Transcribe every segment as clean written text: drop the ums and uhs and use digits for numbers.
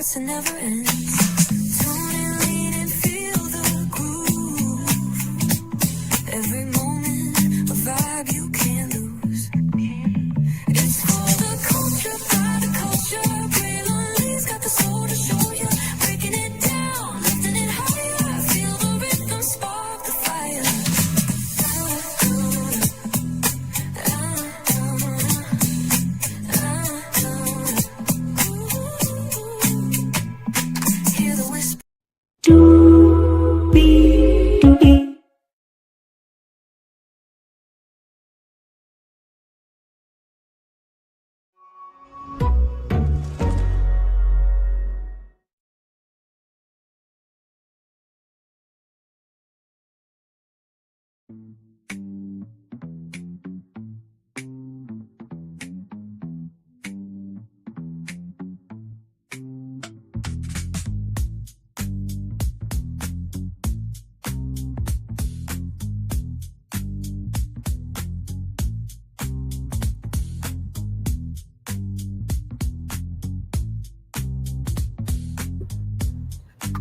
starts and never ends. Tune and lean and feel the groove. Every moment, a vibe you can't lose. It's for the culture, by the culture. Braylon has got the soul to show you. Breaking it down, lifting it higher. Feel the rhythm, spark the fire. Hear the whisper.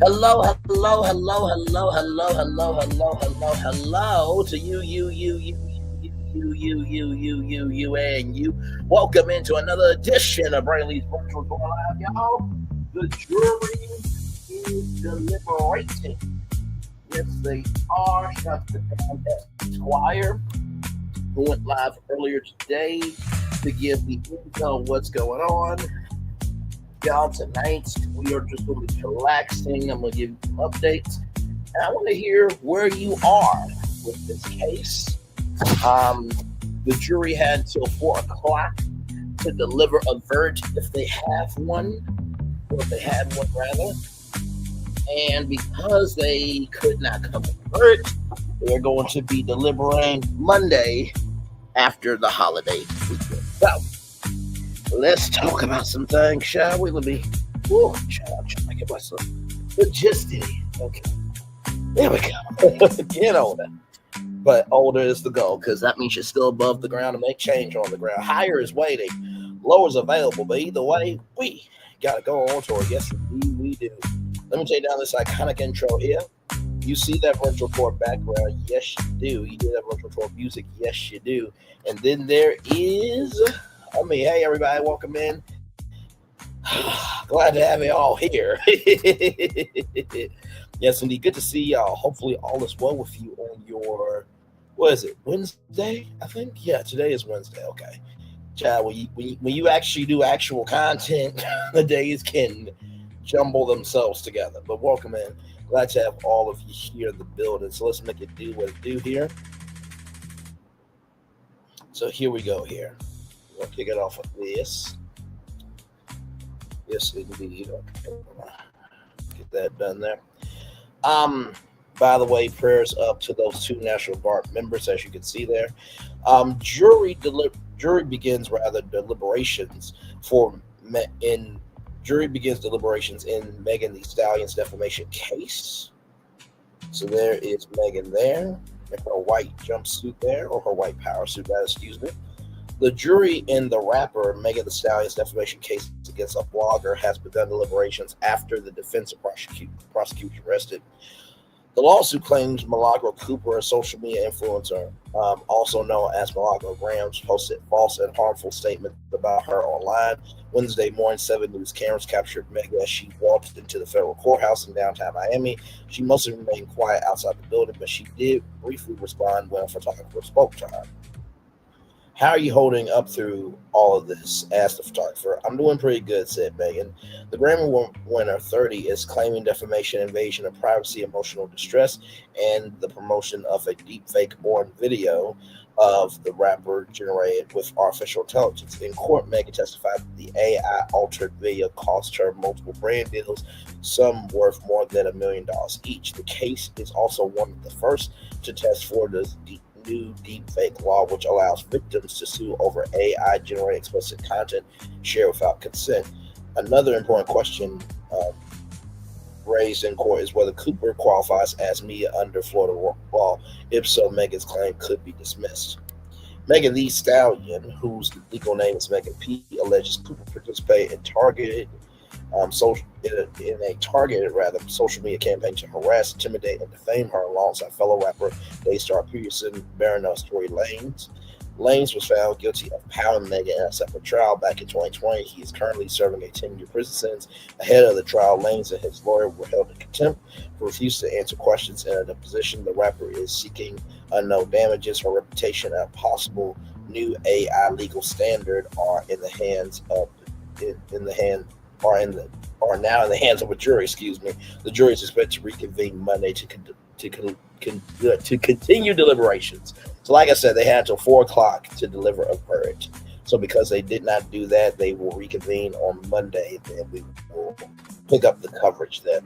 Hello to you, and you. Welcome into another edition of Braylon's VirtualTourLive, y'all. The jury is deliberating. Yes, they are. Shout to Pam Esquire, who went live earlier today to give the intel of what's going on. Y'all, tonight we are just going to be relaxing. I'm going to give you some updates, and I want to hear where you are with this case. The jury had until 4 o'clock to deliver a verdict if they have one, or if they had one rather. And because they could not come with a verdict, they're going to be deliberating Monday after the holiday weekend. So let's talk about some things, shall we? Let me, I'm trying to get myself the gist in here. Okay, there we go. Get older. But older is the goal, because that means you're still above the ground to make change on the ground. Higher is waiting, lower is available, but either way, we got to go on tour. Yes, indeed, we do. Let me take down this iconic intro here. You see that virtual tour background? Yes, you do. You do that virtual tour music? Yes, you do. And then there is... hey everybody, welcome in. Glad to have you all here. Yes, indeed, good to see y'all. Hopefully all is well with you on your, what is it, Wednesday, I think? Yeah, today is Wednesday, okay. Child, when you actually do actual content, the days can jumble themselves together. But welcome in. Glad to have all of you here in the building. So let's make it do what it do here. So here we go here. We'll kick it off with this. Yes, indeed. Okay. Get that done there. By the way, prayers up to those 2 National Guard members, as you can see there. Jury begins deliberations in Megan Thee Stallion's defamation case. So there is Megan there, in her white jumpsuit there, or her white power suit, excuse me. The jury in the rapper Megan Thee Stallion's defamation case against a blogger has begun deliberations after the defense and prosecution rested. The lawsuit claims Milagro Cooper, a social media influencer, also known as Milagro Gramz, posted false and harmful statements about her online. Wednesday morning, 7 News cameras captured Megan as she walked into the federal courthouse in downtown Miami. She mostly remained quiet outside the building, but she did briefly respond when a photographer spoke to her. How are you holding up through all of this? Asked the photographer. I'm doing pretty good, said Megan. The Grammy winner, 30, is claiming defamation, invasion of privacy, emotional distress, and the promotion of a deepfake born video of the rapper generated with artificial intelligence. In court, Megan testified that the AI-altered video cost her multiple brand deals, some worth more than $1 million each. The case is also one of the first to test for the new deepfake law, which allows victims to sue over AI-generated explicit content shared without consent. Another important question raised in court is whether Cooper qualifies as media under Florida law. If so, Megan's claim could be dismissed. Megan Thee Stallion, whose legal name is Megan P., alleges Cooper participated in targeted in a targeted social media campaign to harass, intimidate, and defame her alongside fellow rapper Daystar Peterson, Baroness Tory Lanez. Lanez was found guilty of pounding Megan in a separate trial back in 2020. He is currently serving a 10-year prison sentence. Ahead of the trial, Lanez and his lawyer were held in contempt for refusing to answer questions in a deposition. The rapper is seeking unknown damages. Her reputation and a possible new AI legal standard are now in the hands of a jury. The jury is expected to reconvene Monday to continue deliberations. So, like I said, they had until 4:00 to deliver a verdict. So, because they did not do that, they will reconvene on Monday, and we will pick up the coverage then.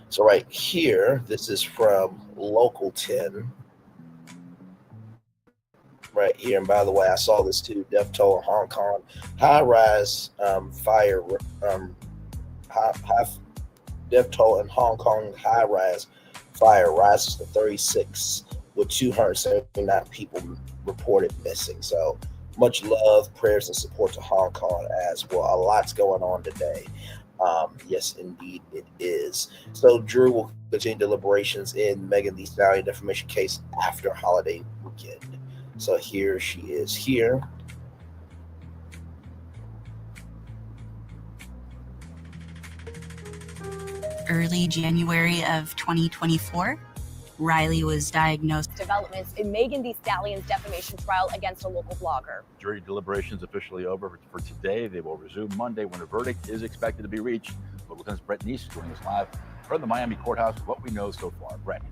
So, right here, this is from Local 10. Right here, and by the way, I saw this too. Death toll in Hong Kong. High-rise fire. Death toll in Hong Kong. High-rise fire rises to 36, with 279 people reported missing. So much love, prayers, and support to Hong Kong as well. A lot's going on today. Yes, indeed, it is. So jury will continue deliberations in Megan Thee Stallion defamation case after holiday weekend. So here she is here. Early January of 2024, Riley was diagnosed. Developments in Megan Thee Stallion's defamation trial against a local blogger. Jury deliberations officially over for today. They will resume Monday when a verdict is expected to be reached. Local 10's Brett Neese is joining us live from the Miami courthouse with what we know so far. Brett.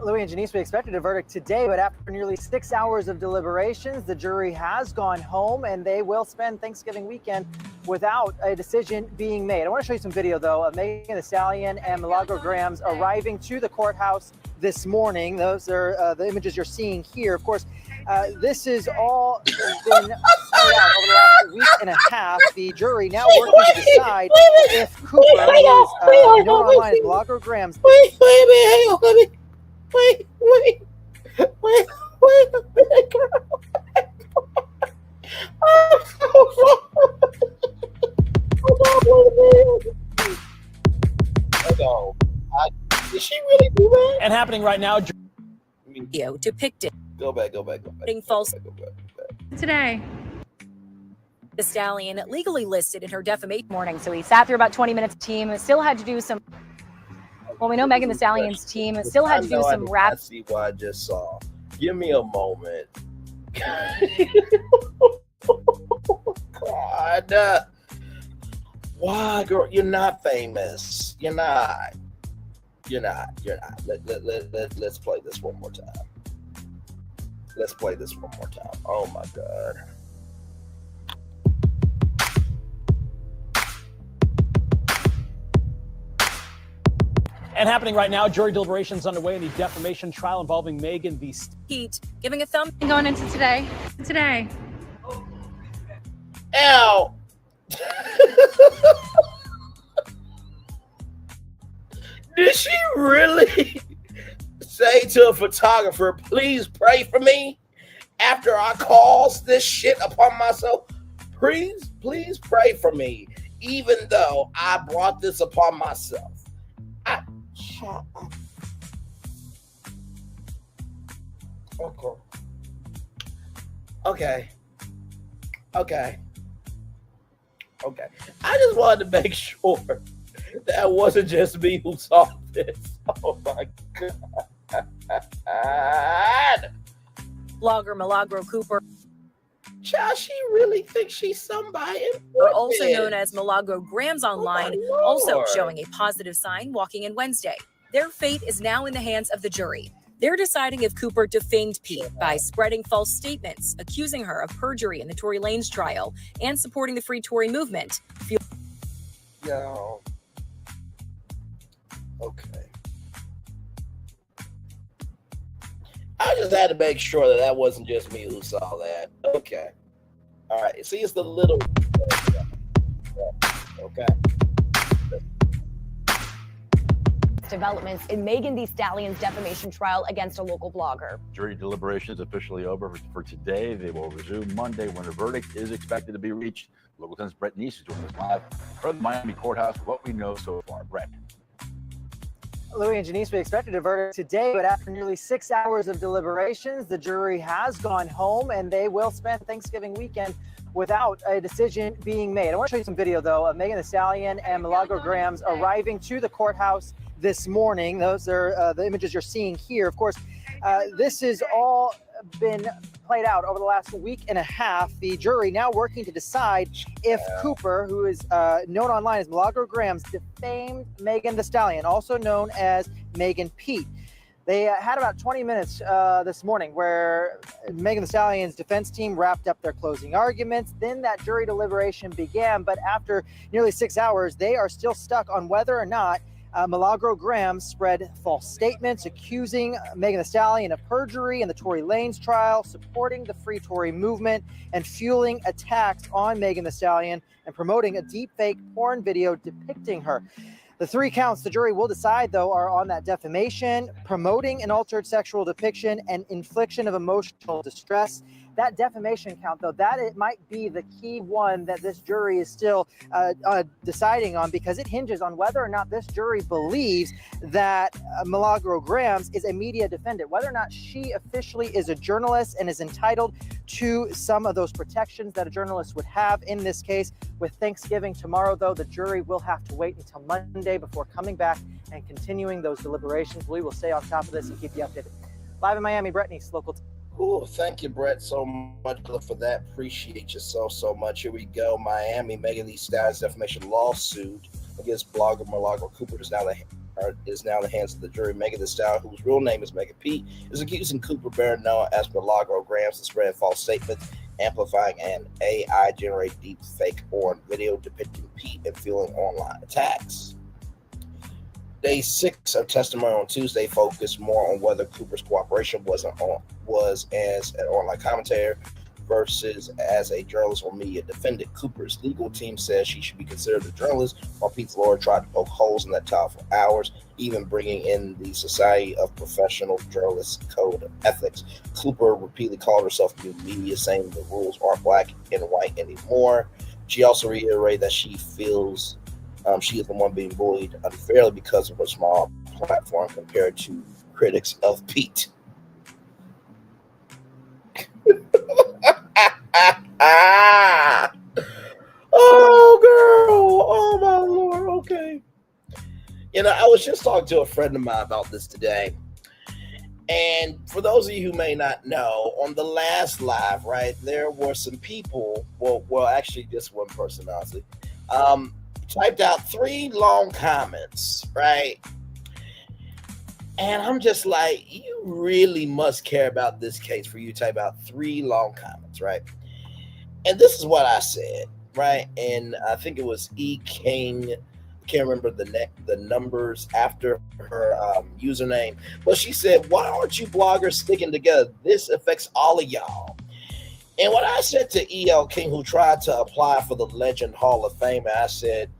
Louis and Janice, we expected a verdict today, but after nearly 6 hours of deliberations, the jury has gone home and they will spend Thanksgiving weekend without a decision being made. I want to show you some video, though, of Megan Thee Stallion and Milagro Gramz arriving to the courthouse this morning. Those are the images you're seeing here. Of course, this has all been played out over the last week and a half. The jury now working to decide if Cooper, who is known online as Milagro Gramz. Wait a minute, girl. I'm so sorry. Hold on. Did she really do that? And happening right now. Video depicted. Go back. False. Today. The Stallion legally listed in her defamation morning. So he sat through about 20 minutes. Team still had to do some. Well, we know Megan Thee Stallion's team still had to do some rap. I see what I just saw. Give me a moment. God. Why, girl? You're not famous. You're not. Let's play this one more time. Oh my God. And happening right now, jury deliberations underway in the defamation trial involving Megan Thee Heat giving a thumb. Going into today. Ow. Did she really say to a photographer, please pray for me after I caused this shit upon myself? Please pray for me, even though I brought this upon myself. Shut up. Okay. I just wanted to make sure that wasn't just me who saw this. Oh my God. Blogger Milagro Cooper. Child, she really thinks she's somebody. Also known as Milagro Gramz online, also showing a positive sign walking in Wednesday. Their fate is now in the hands of the jury. They're deciding if Cooper defamed Pete by spreading false statements, accusing her of perjury in the Tory Lanez trial, and supporting the Free Tory movement. Yo. Okay. I just had to make sure that wasn't just me who saw that. Okay. All right. See, it's the little. Okay. developments in Megan Thee Stallion's defamation trial against a local blogger. Jury deliberations officially over for today. They will resume Monday when a verdict is expected to be reached. Local 10's Brett Neese is joining us live from the Miami courthouse with what we know so far. Brett. Louis and Janice, we expected a verdict today, but after nearly 6 hours of deliberations, the jury has gone home and they will spend Thanksgiving weekend without a decision being made. I want to show you some video, though, of Megan Thee Stallion and Milagro Gramz arriving to the courthouse this morning. Those are the images you're seeing here. Of course, this has all been played out over the last week and a half. The jury now working to decide if Cooper, who is known online as Milagro Gramz, defamed Megan Thee Stallion, also known as Megan Pete. They had about 20 minutes this morning where Megan Thee Stallion's defense team wrapped up their closing arguments. Then that jury deliberation began. But after nearly 6 hours, they are still stuck on whether or not Milagro Gramz spread false statements accusing Megan Thee Stallion of perjury in the Tory Lanez trial, supporting the Free Tory movement, and fueling attacks on Megan Thee Stallion and promoting a deepfake porn video depicting her. The 3 counts the jury will decide, though, are on that defamation, promoting an altered sexual depiction, and infliction of emotional distress. That defamation count, though, that it might be the key one that this jury is still deciding on, because it hinges on whether or not this jury believes that Milagro Gramz is a media defendant, whether or not she officially is a journalist and is entitled to some of those protections that a journalist would have in this case. With Thanksgiving tomorrow, though, the jury will have to wait until Monday before coming back and continuing those deliberations. We will stay on top of this and keep you updated. Live in Miami, Brett Neese, Local. Oh, thank you, Brett, so much for that. Appreciate you so much. Here we go. Miami, Megan Thee Stallion's defamation lawsuit against blogger Milagro Cooper is now in the hands of the jury. Megan Thee Stallion, whose real name is Megan Pete, is accusing Cooper, better known as Milagro Gramz, of spreading false statements, amplifying an AI-generated deep fake porn video depicting Pete and fueling online attacks. Day 6 of testimony on Tuesday focused more on whether Cooper's cooperation was as an online commentator versus as a journalist or media defendant. Cooper's legal team says she should be considered a journalist, while Pete's lawyer tried to poke holes in that title for hours, even bringing in the Society of Professional Journalists Code of Ethics. Cooper repeatedly called herself new media, saying the rules aren't black and white anymore. She also reiterated that she feels she is the one being bullied unfairly because of her small platform compared to critics of Pete. Oh, girl. Oh, my Lord. Okay. You know, I was just talking to a friend of mine about this today. And for those of you who may not know, on the last live, right, there were some people, well, actually just one person, honestly, typed out 3 long comments, right? And I'm just like, you really must care about this case for you to type out 3 long comments, right? And this is what I said, right? And I think it was E. King. I can't remember the numbers after her username. But she said, why aren't you bloggers sticking together? This affects all of y'all. And what I said to E.L. King, who tried to apply for the Legend Hall of Fame, I said,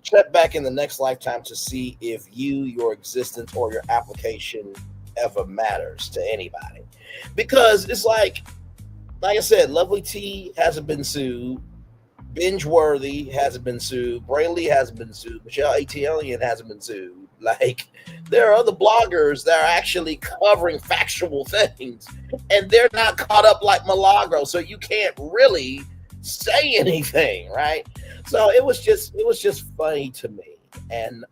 check back in the next lifetime to see if your existence or your application ever matters to anybody. Because it's like I said, Lovely T hasn't been sued. Binge-worthy hasn't been sued. Braylon hasn't been sued. Michelle Atelian hasn't been sued. Like, there are other bloggers that are actually covering factual things, and they're not caught up like Milagro, so you can't really say anything, right? So it was just funny to me. And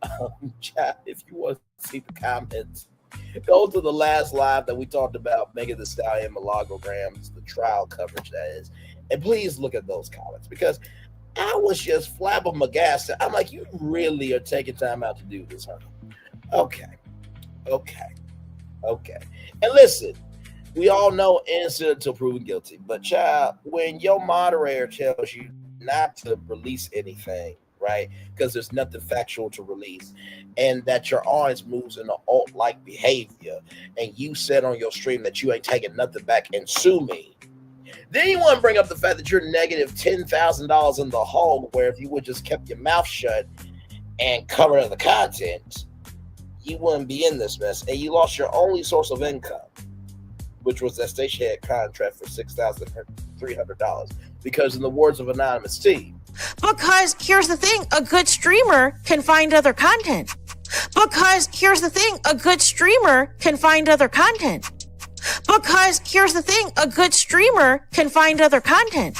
chat, if you want to see the comments, go to the last live that we talked about Megan Thee Stallion, Milagro Gramz, the trial coverage that is, and please look at those comments, because I was just flabbergasted. I'm like, you really are taking time out to do this, huh? Okay. And listen, we all know innocent until proven guilty. But child, when your moderator tells you not to release anything, right? Because there's nothing factual to release, and that your audience moves in an alt-like behavior, and you said on your stream that you ain't taking nothing back and sue me. Then you want to bring up the fact that you're negative $10,000 in the hole, where if you would just kept your mouth shut and cover the content, you wouldn't be in this mess, and you lost your only source of income, which was that station head contract for $6,300. Because in the words of Anonymous T, because here's the thing, a good streamer can find other content. Because here's the thing, a good streamer can find other content. Because here's the thing, a good streamer can find other content.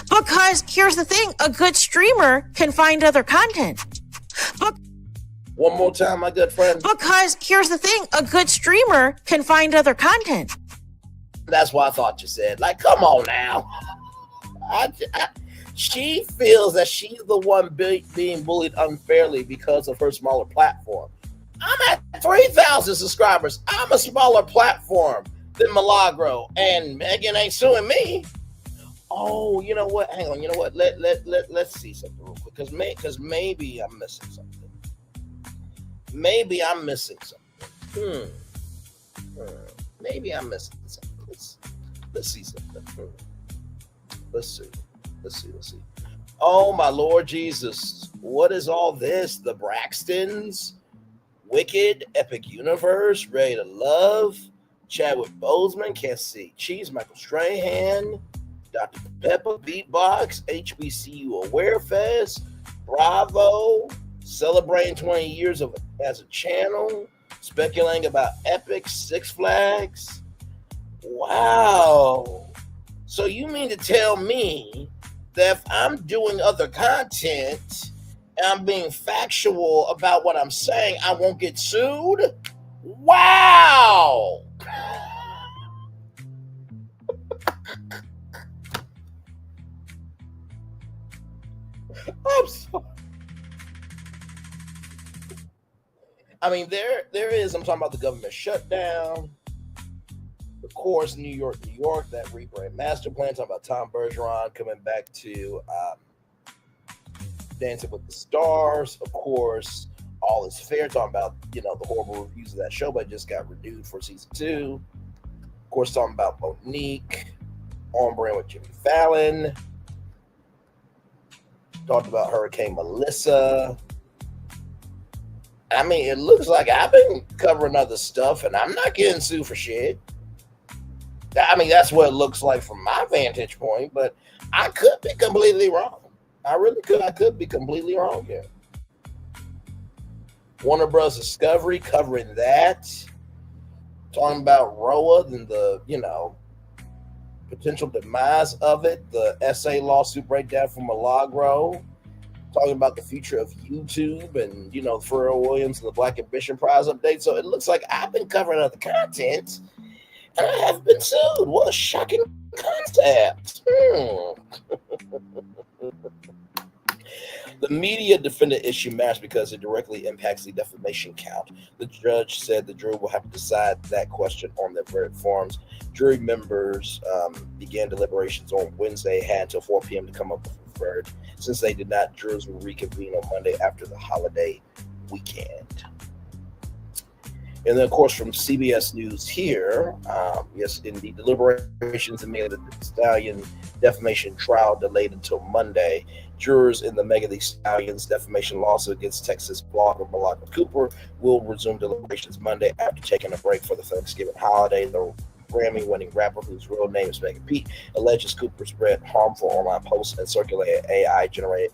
Because here's the thing, a good streamer can find other content. One more time, my good friend. Because here's the thing, a good streamer can find other content. That's what I thought you said. Like, come on now. She feels that she's the one being bullied unfairly because of her smaller platform. I'm at 3,000 subscribers. I'm a smaller platform than Milagro, and Megan ain't suing me. Oh, you know what? Hang on. You know what? Let's see something real quick, because maybe I'm missing something. Maybe I'm missing something. Maybe I'm missing something. Let's see something. Let's see. Oh, my Lord Jesus. What is all this? The Braxtons, Wicked, Epic Universe, Ready to Love, Chadwick Boseman, Can't See Cheese, Michael Strahan, Dr. Pepper, Beatbox, HBCU Aware Fest, Bravo, celebrating 20 years as a channel, speculating about Epic, Six Flags. Wow. So you mean to tell me that if I'm doing other content and I'm being factual about what I'm saying, I won't get sued? Wow. I'm sorry. I mean, there is, I'm talking about the government shutdown, of course, New York, that rebrand master plan, talking about Tom Bergeron coming back to Dancing with the Stars, of course, All Is Fair, talking about, the horrible reviews of that show, but it just got renewed for season 2. Of course, talking about Monique, on brand with Jimmy Fallon, talked about Hurricane Melissa. I mean, it looks like I've been covering other stuff, and I'm not getting sued for shit. I mean, that's what it looks like from my vantage point, but I could be completely wrong. I really could. I could be completely wrong here. Warner Bros. Discovery covering that. Talking about Roa and the, potential demise of it. The SA lawsuit breakdown from Milagro. Talking about the future of YouTube and, Pharrell Williams and the Black Ambition Prize update. So it looks like I've been covering other content and I have been sued. What a shocking concept. The media defendant issue matters because it directly impacts the defamation count. The judge said the jury will have to decide that question on their verdict forms. Jury members began deliberations on Wednesday, had until 4 p.m. to come up with a verdict. Since they did not, jurors will reconvene on Monday after the holiday weekend. And then, of course, from CBS News here, yes, indeed, deliberations in the Stallion defamation trial delayed until Monday. Jurors in the Megan Thee Stallion's defamation lawsuit against Texas blogger Milagro Cooper will resume deliberations Monday after taking a break for the Thanksgiving holiday. The Grammy-winning rapper, whose real name is Megan Pete, alleges Cooper spread harmful online posts and circulated AI-generated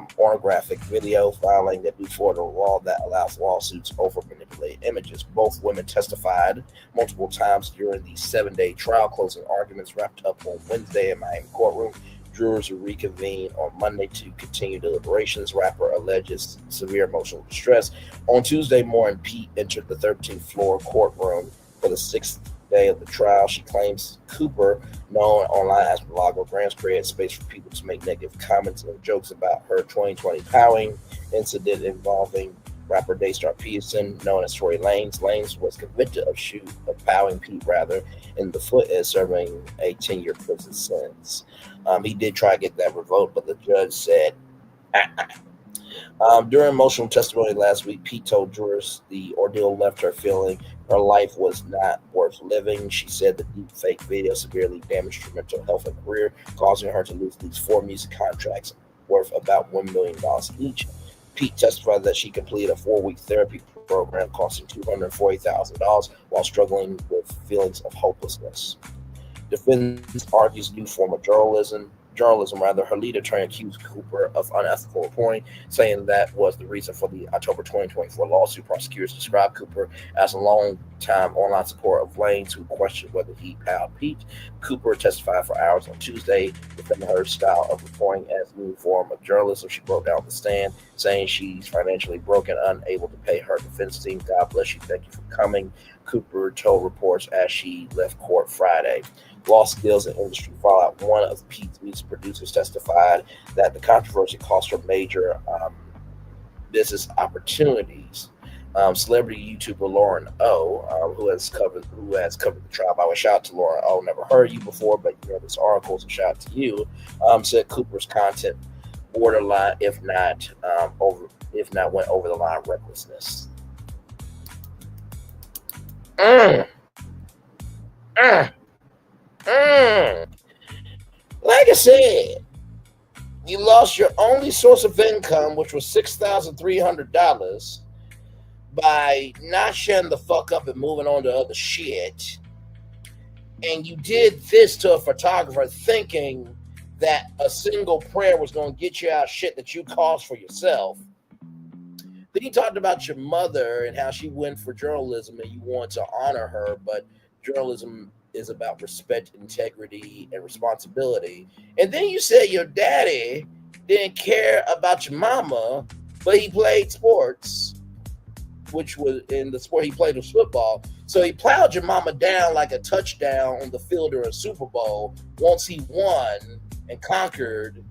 pornographic video, filing that before the law that allows lawsuits over manipulated images. Both women testified multiple times during the 7-day trial. Closing arguments wrapped up on Wednesday in Miami courtroom. Jurors will reconvene on Monday to continue deliberations. Rapper alleges severe emotional distress. On Tuesday morning, Pete entered the 13th floor courtroom for the 6th day of the trial. She claims Cooper, known online as Milagro Gramz, created space for people to make negative comments and jokes about her 2020 powing incident involving rapper Daystar Peterson, known as Tory Lanez. Lanez was convicted of powing Pete in the foot and serving a 10-year prison sentence. He did try to get that revoked, but the judge said, During emotional testimony last week, Pete told jurors the ordeal left her feeling her life was not worth living. She said the deep fake video severely damaged her mental health and career, causing her to lose these 4 music contracts worth about $1 million each. Pete testified that she completed a 4-week therapy program costing $240,000 while struggling with feelings of hopelessness. Defense argues new form of journalism. Her lead attorney accused Cooper of unethical reporting, saying that was the reason for the October 2024 lawsuit. Prosecutors described Cooper as a long-time online supporter of Lane's who questioned whether he palled Pete. Cooper testified for hours on Tuesday, defending her style of reporting as a new form of journalism. She broke down the stand, saying she's financially broken, unable to pay her defense team. God bless you. Thank you for coming, Cooper told reporters as she left court Friday. Law skills and industry fallout. One of Pete's music producers testified that the controversy cost her major business opportunities. Celebrity YouTuber Lauren O, who has covered the trial. By the way, shout out to Lauren O. Never heard you before, but you know this article, so shout out to you. Said Cooper's content borderline, if not went over the line recklessness. Like I said, you lost your only source of income, which was $6,300, by not shutting the fuck up and moving on to other shit. And you did this to a photographer thinking that a single prayer was going to get you out of shit that you caused for yourself. Then you talked about your mother and how she went for journalism and you want to honor her, but journalism is about respect, integrity, and responsibility. And then you said your daddy didn't care about your mama, but he played sports, which was in the sport he played was football. So he plowed your mama down like a touchdown on the field of a Super Bowl. Once he won and conquered,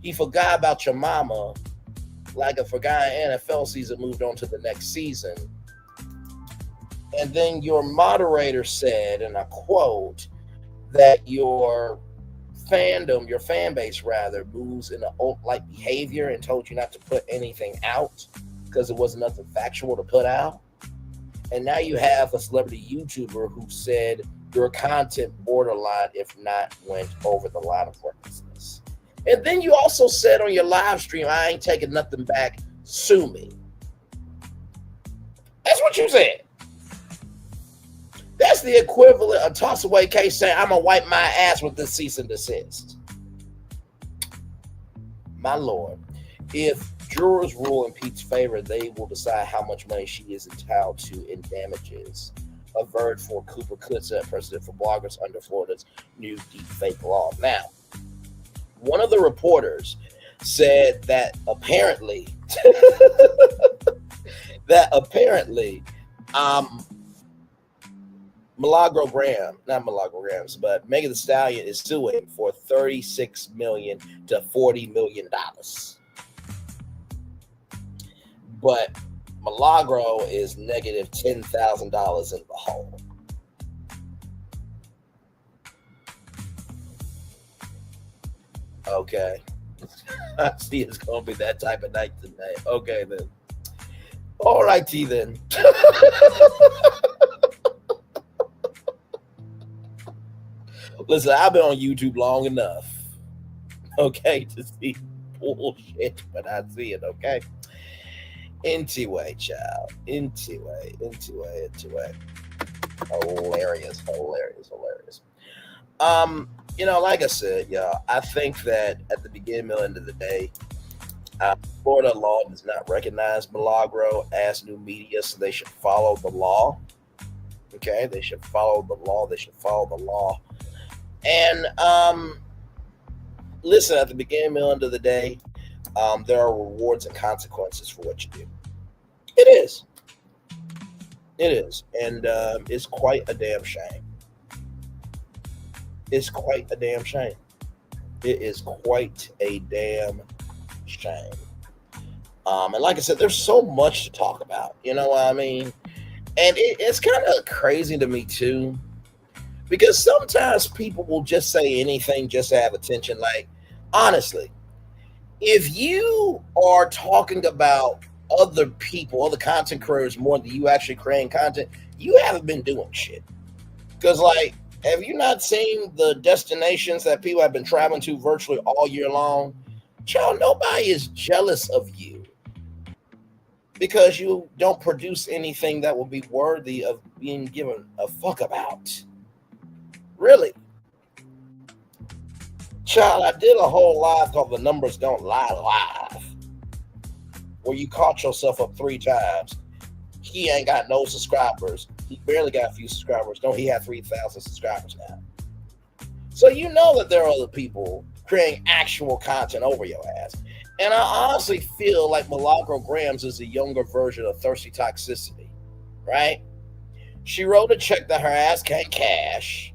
he forgot about your mama like a forgotten NFL season, moved on to the next season. And then your moderator said, and I quote, that your fandom, your fan base rather, moves in an alt-like behavior and told you not to put anything out because it wasn't nothing factual to put out. And now you have a celebrity YouTuber who said your content borderline, if not went over the line of recklessness. And then you also said on your live stream, I ain't taking nothing back, sue me. That's what you said. That's the equivalent of toss away case saying, I'm going to wipe my ass with this cease and desist. My Lord, if jurors rule in Pete's favor, they will decide how much money she is entitled to in damages. A Verge for Cooper could set precedent for bloggers under Florida's new deepfake law. Now, one of the reporters said that apparently, Milagro Gramz, but Megan Thee Stallion is suing for $36 million to $40 million. But Milagro is negative $10,000 in the hole. Okay. I see it's going to be that type of night tonight. Okay, then. All righty, then. Listen, I've been on YouTube long enough, okay, to see bullshit, but I see it, okay? Anyway, child. Anyway. Hilarious. Like I said, y'all, I think that at the beginning and end of the day, Florida law does not recognize Milagro as new media, so they should follow the law. Okay, they should follow the law. And listen, at the beginning and end of the day, there are rewards and consequences for what you do. It is. And it's quite a damn shame. It is quite a damn shame. And like I said, there's so much to talk about. You know what I mean? And it's kind of crazy to me, too. Because sometimes people will just say anything just to have attention. Like, honestly, if you are talking about other people, other content creators more than you actually creating content, you haven't been doing shit. Because, like, have you not seen the destinations that people have been traveling to virtually all year long? Child, nobody is jealous of you. because you don't produce anything that will be worthy of being given a fuck about. Really. Child, I did a whole live called The Numbers Don't Lie Live, where you caught yourself up 3 times. He ain't got no subscribers. He barely got a few subscribers. No, he had 3,000 subscribers now. So you know that there are other people creating actual content over your ass. And I honestly feel like Milagro Gramz is a younger version of Thirsty Toxicity, right? She wrote a check that her ass can't cash.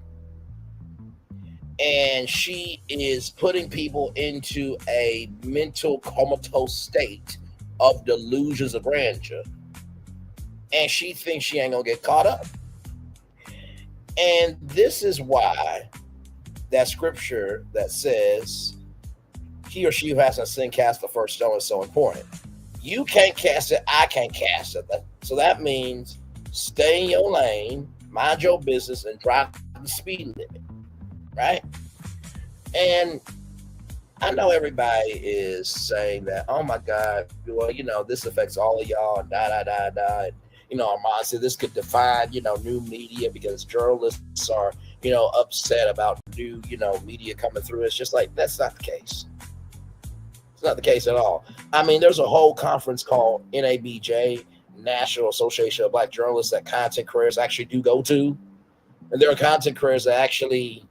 And she is putting people into a mental comatose state of delusions of grandeur. And she thinks she ain't gonna get caught up. And this is why that scripture that says, he or she who hasn't sinned cast the first stone is so important. You can't cast it, I can't cast it. So that means stay in your lane, mind your business, and drive the speed limit, right? And I know everybody is saying that, oh my God, well, you know, this affects all of y'all, and And, you know, Armand said this could define, you know, new media because journalists are, you know, upset about new, you know, media coming through. It's just like, that's not the case. It's not the case at all. I mean, there's a whole conference called NABJ, National Association of Black Journalists, that content creators actually do go to. And there are content creators that actually,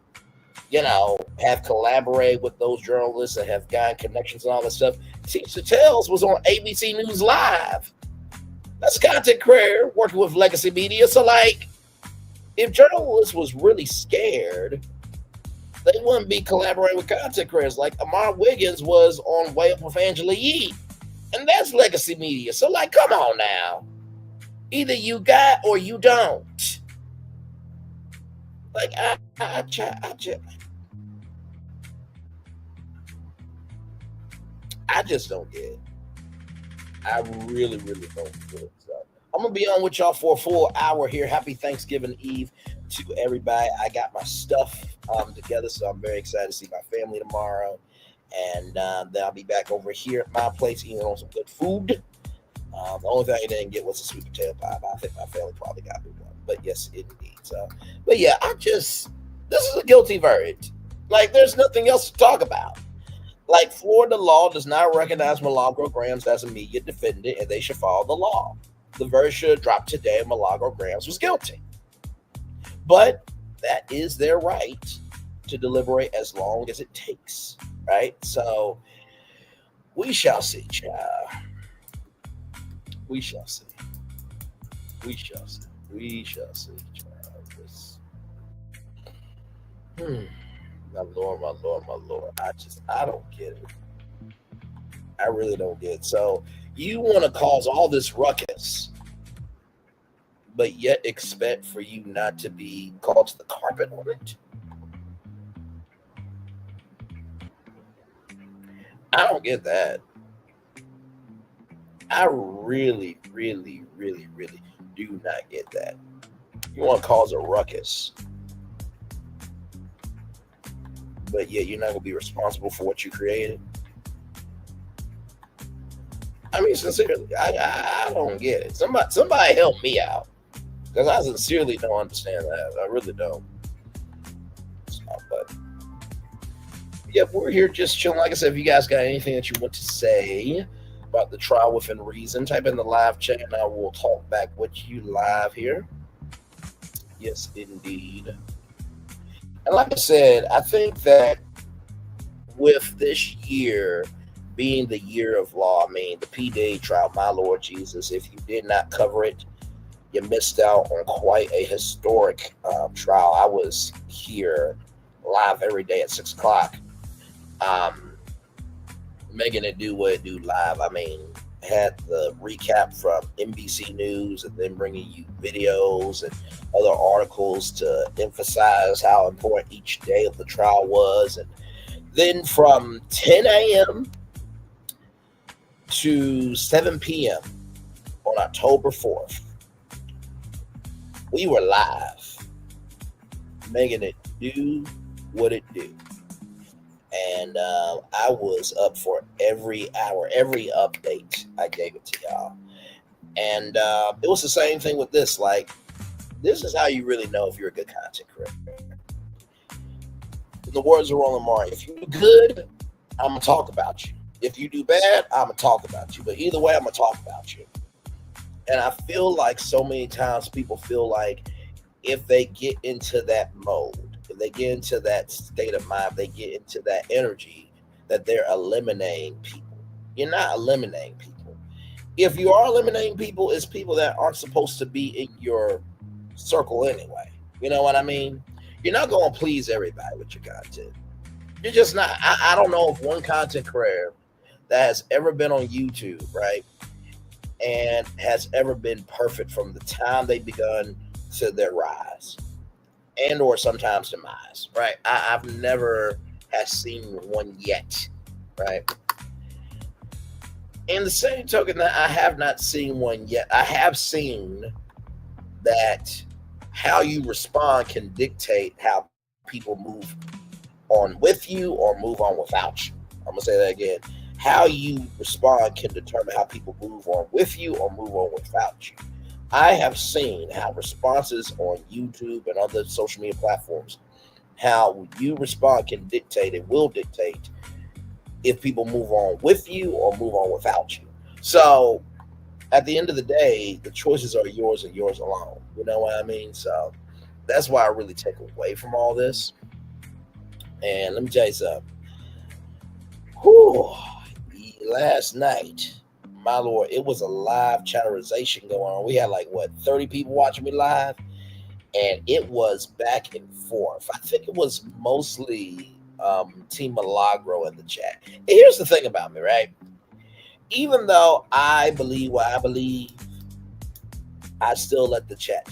you know, have collaborated with those journalists and have gotten connections and all that stuff. Teach the Tales was on ABC News Live. That's a content creator working with legacy media. So, like, if journalists was really scared, they wouldn't be collaborating with content creators. Like Amar Wiggins was on Way Up with Angela Yee, and that's legacy media. So, like, come on now. Either you got or you don't. Like, I just don't get it. I really, really don't get it. So I'm going to be on with y'all for a full hour here. Happy Thanksgiving Eve to everybody. I got my stuff together, so I'm very excited to see my family tomorrow. And then I'll be back over here at my place eating on some good food. The only thing I didn't get was a sweet potato pie, but I think my family probably got me one. But yes, indeed. So, but yeah, this is a guilty verdict. Like, there's nothing else to talk about. Like, Florida law does not recognize Milagro Gramz as a media defendant, and they should follow the law. The Verge should have dropped today, and Milagro Gramz was guilty. But that is their right to deliberate as long as it takes, right? So we shall see, child. We shall see. We shall see. We shall see, child. My Lord, my Lord, my Lord. I don't get it. I really don't get it. So you want to cause all this ruckus, but yet expect for you not to be called to the carpet on it? I don't get that. I really, really, really, really do not get that. You want to cause a ruckus, but yet you're not going to be responsible for what you created? I mean, sincerely, I don't get it. Somebody help me out, because I sincerely don't understand that. I really don't. But yeah, we're here just chilling. Like I said, if you guys got anything that you want to say about the trial within reason, type in the live chat, and I will talk back with you live here. Yes, indeed. And like I said, I think that with this year being the year of law, I mean, the P. Diddy trial, my Lord Jesus, if you did not cover it, you missed out on quite a historic trial. I was here live every day at 6 o'clock, making it do what it do live. I mean, had the recap from NBC News and then bringing you videos and other articles to emphasize how important each day of the trial was. And then from 10 a.m. to 7 p.m. on October 4th, we were live, making it do what it do. And I was up for every hour, every update I gave it to y'all. And it was the same thing with this. Like, this is how you really know if you're a good content creator. In the words of Roland Martin, if you do good, I'm going to talk about you. If you do bad, I'm going to talk about you. But either way, I'm going to talk about you. And I feel like so many times people feel like if they get into that mode, if they get into that state of mind, they get into that energy, that they're eliminating people. You're not eliminating people. If you are eliminating people, it's people that aren't supposed to be in your circle anyway. You know what I mean? You're not going to please everybody with your content. You're just not. I don't know if one content creator that has ever been on YouTube, right, and has ever been perfect from the time they begun to their rise and or sometimes demise, right? I've never has seen one yet, right? In the same token that I have not seen one yet, I have seen that how you respond can dictate how people move on with you or move on without you. I'm going to say that again. How you respond can determine how people move on with you or move on without you. I have seen how responses on YouTube and other social media platforms, how you respond can dictate and will dictate if people move on with you or move on without you. So at the end of the day, the choices are yours and yours alone. You know what I mean? So that's why I really take away from all this. And let me tell you something. Whew, last night, my Lord, it was a live chatterization going on. We had 30 people watching me live, and it was back and forth. I think it was mostly Team Milagro in the chat. And here's the thing about me, right? Even though I believe what I believe, I still let the chat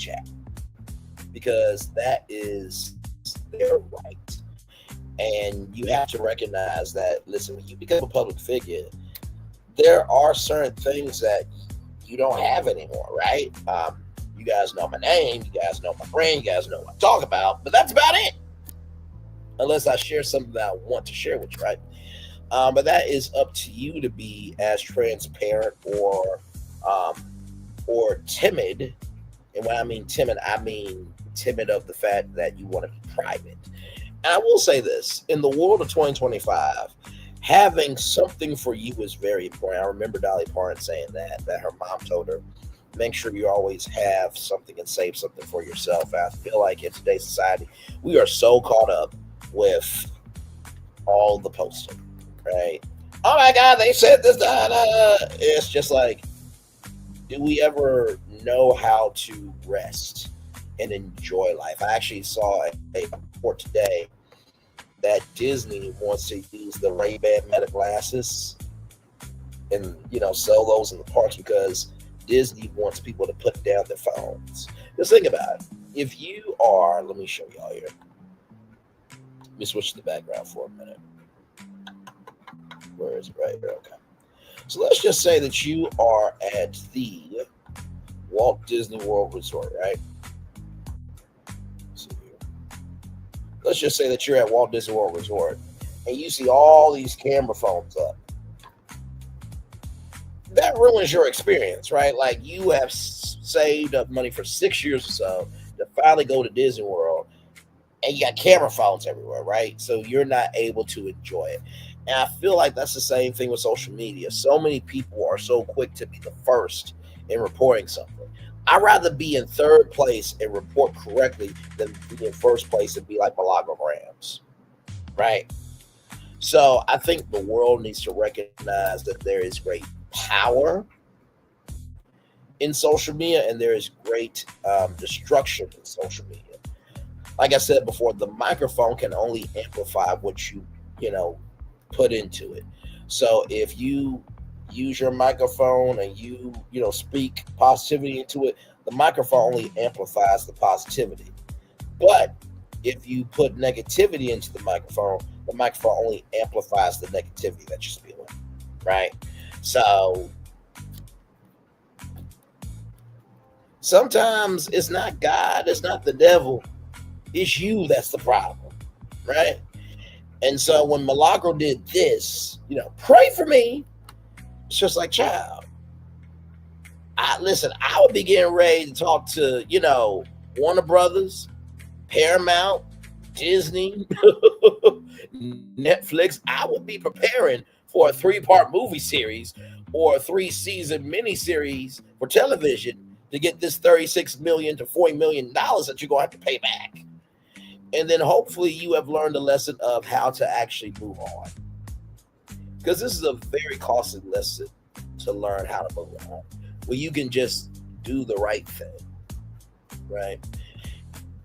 because that is their right. And you have to recognize that, listen, when you become a public figure, there are certain things that you don't have anymore, right? You guys know my name, you guys know my brand, you guys know what I talk about, but that's about it. Unless I share something that I want to share with you, right? But that is up to you to be as transparent or timid. And when I mean timid of the fact that you want to be private. And I will say this, in the world of 2025, having something for you is very important. I remember Dolly Parton saying that her mom told her, make sure you always have something and save something for yourself. And I feel like in today's society, we are so caught up with all the posting, right? Oh my God, they said this, It's just like, do we ever know how to rest and enjoy life? I actually saw a report today that Disney wants to use the Ray-Ban Meta glasses and, sell those in the parks because Disney wants people to put down their phones. Just think about it. If you are, let me show y'all here. Let me switch the background for a minute. Where is it? Right here. Okay. So let's just say that you are at the Walt Disney World Resort, right? Let's just say that you're at Walt Disney World Resort and you see all these camera phones up. That ruins your experience, right? Like, you have saved up money for 6 years or so to finally go to Disney World and you got camera phones everywhere, right? So you're not able to enjoy it. And I feel like that's the same thing with social media. So many people are so quick to be the first in reporting something. I'd rather be in third place and report correctly than be in first place and be like Milagro Gramz, right? So I think the world needs to recognize that there is great power in social media and there is great destruction in social media. Like I said before, the microphone can only amplify what you put into it. So if you use your microphone and you speak positivity into it, the microphone only amplifies the positivity. But if you put negativity into the microphone only amplifies the negativity that you're spewing, right? So sometimes it's not God, it's not the devil, it's you that's the problem, right? And so when Milagro did this, pray for me. It's just like, child, I would be getting ready to talk to, Warner Brothers, Paramount, Disney, Netflix. I would be preparing for a 3-part movie series or a 3-season miniseries for television to get this $36 million to $40 million that you're going to have to pay back. And then hopefully you have learned a lesson of how to actually move on. Because this is a very costly lesson to learn how to move on. Where you can just do the right thing, right?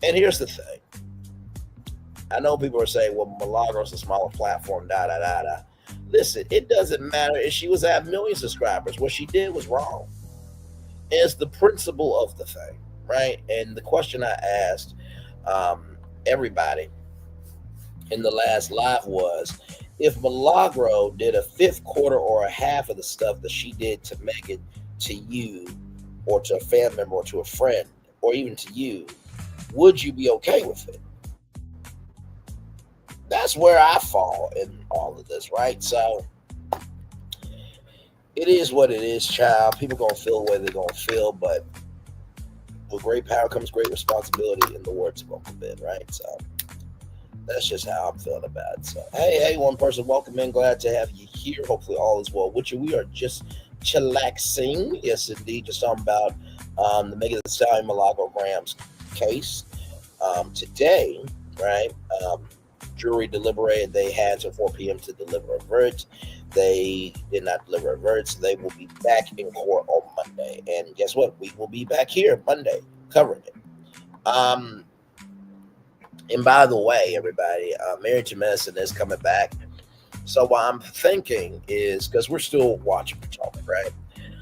And here's the thing. I know people are saying, well, Milagro's a smaller platform, da-da-da-da. Listen, it doesn't matter if she was at 1 million subscribers. What she did was wrong. It's the principle of the thing, right? And the question I asked everybody in the last live was, if Milagro did a 5th quarter or a half of the stuff that she did to Megan, to you, or to a family member, or to a friend, or even to you, would you be okay with it? That's where I fall in all of this, right? So it is what it is, child. People gonna feel the way they're gonna feel, but with great power comes great responsibility, in the words of Uncle Ben, right? So that's just how I'm feeling about it. So hey, one person, welcome in. Glad to have you here. Hopefully all is well with you. We are just chillaxing, yes indeed, just talking about the Megan Thee Stallion Milagro Gramz case. Today, right? Jury deliberated. They had till 4 p.m. to deliver a verdict. They did not deliver a verdict, so they will be back in court on Monday. And guess what? We will be back here Monday covering it. And by the way, everybody, Married to Medicine is coming back. So what I'm thinking is, because we're still watching Potomac, right?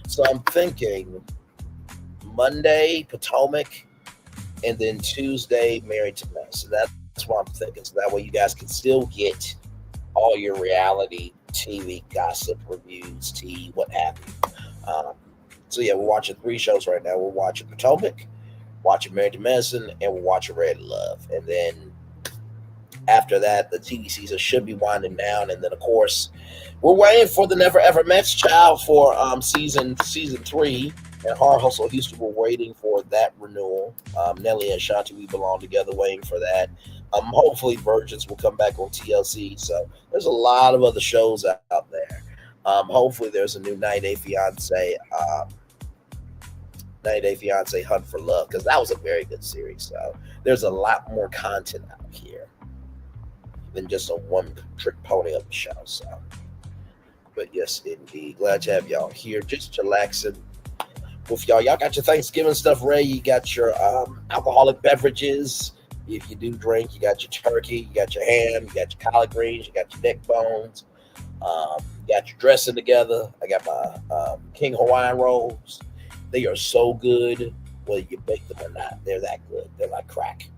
So I'm thinking Monday, Potomac, and then Tuesday, Married to Medicine. That's what I'm thinking. So that way you guys can still get all your reality TV gossip, reviews, tea, what have you. So yeah, we're watching 3 shows right now. We're watching Potomac, watching Married to Medicine, and we're watching Red Love. And then after that, the TV season should be winding down. And then, of course, we're waiting for the Never Ever Mets, child, for season 3. And Hard Hustle Houston, we're waiting for that renewal. Nelly and Shanti, we belong together, waiting for that. Hopefully, Virgins will come back on TLC. So there's a lot of other shows out there. Hopefully, there's a new 90 Day Fiance, 90 Day Fiance Hunt for Love, because that was a very good series. So there's a lot more content out here than just a one-trick pony of the show. So, but yes, indeed, glad to have y'all here, just chillaxing with y'all. Y'all got your Thanksgiving stuff ready. You got your alcoholic beverages. If you do drink, you got your turkey, you got your ham, you got your collard greens, you got your neck bones, you got your dressing together. I got my King Hawaiian rolls. They are so good, whether you bake them or not. They're that good. They're like crack.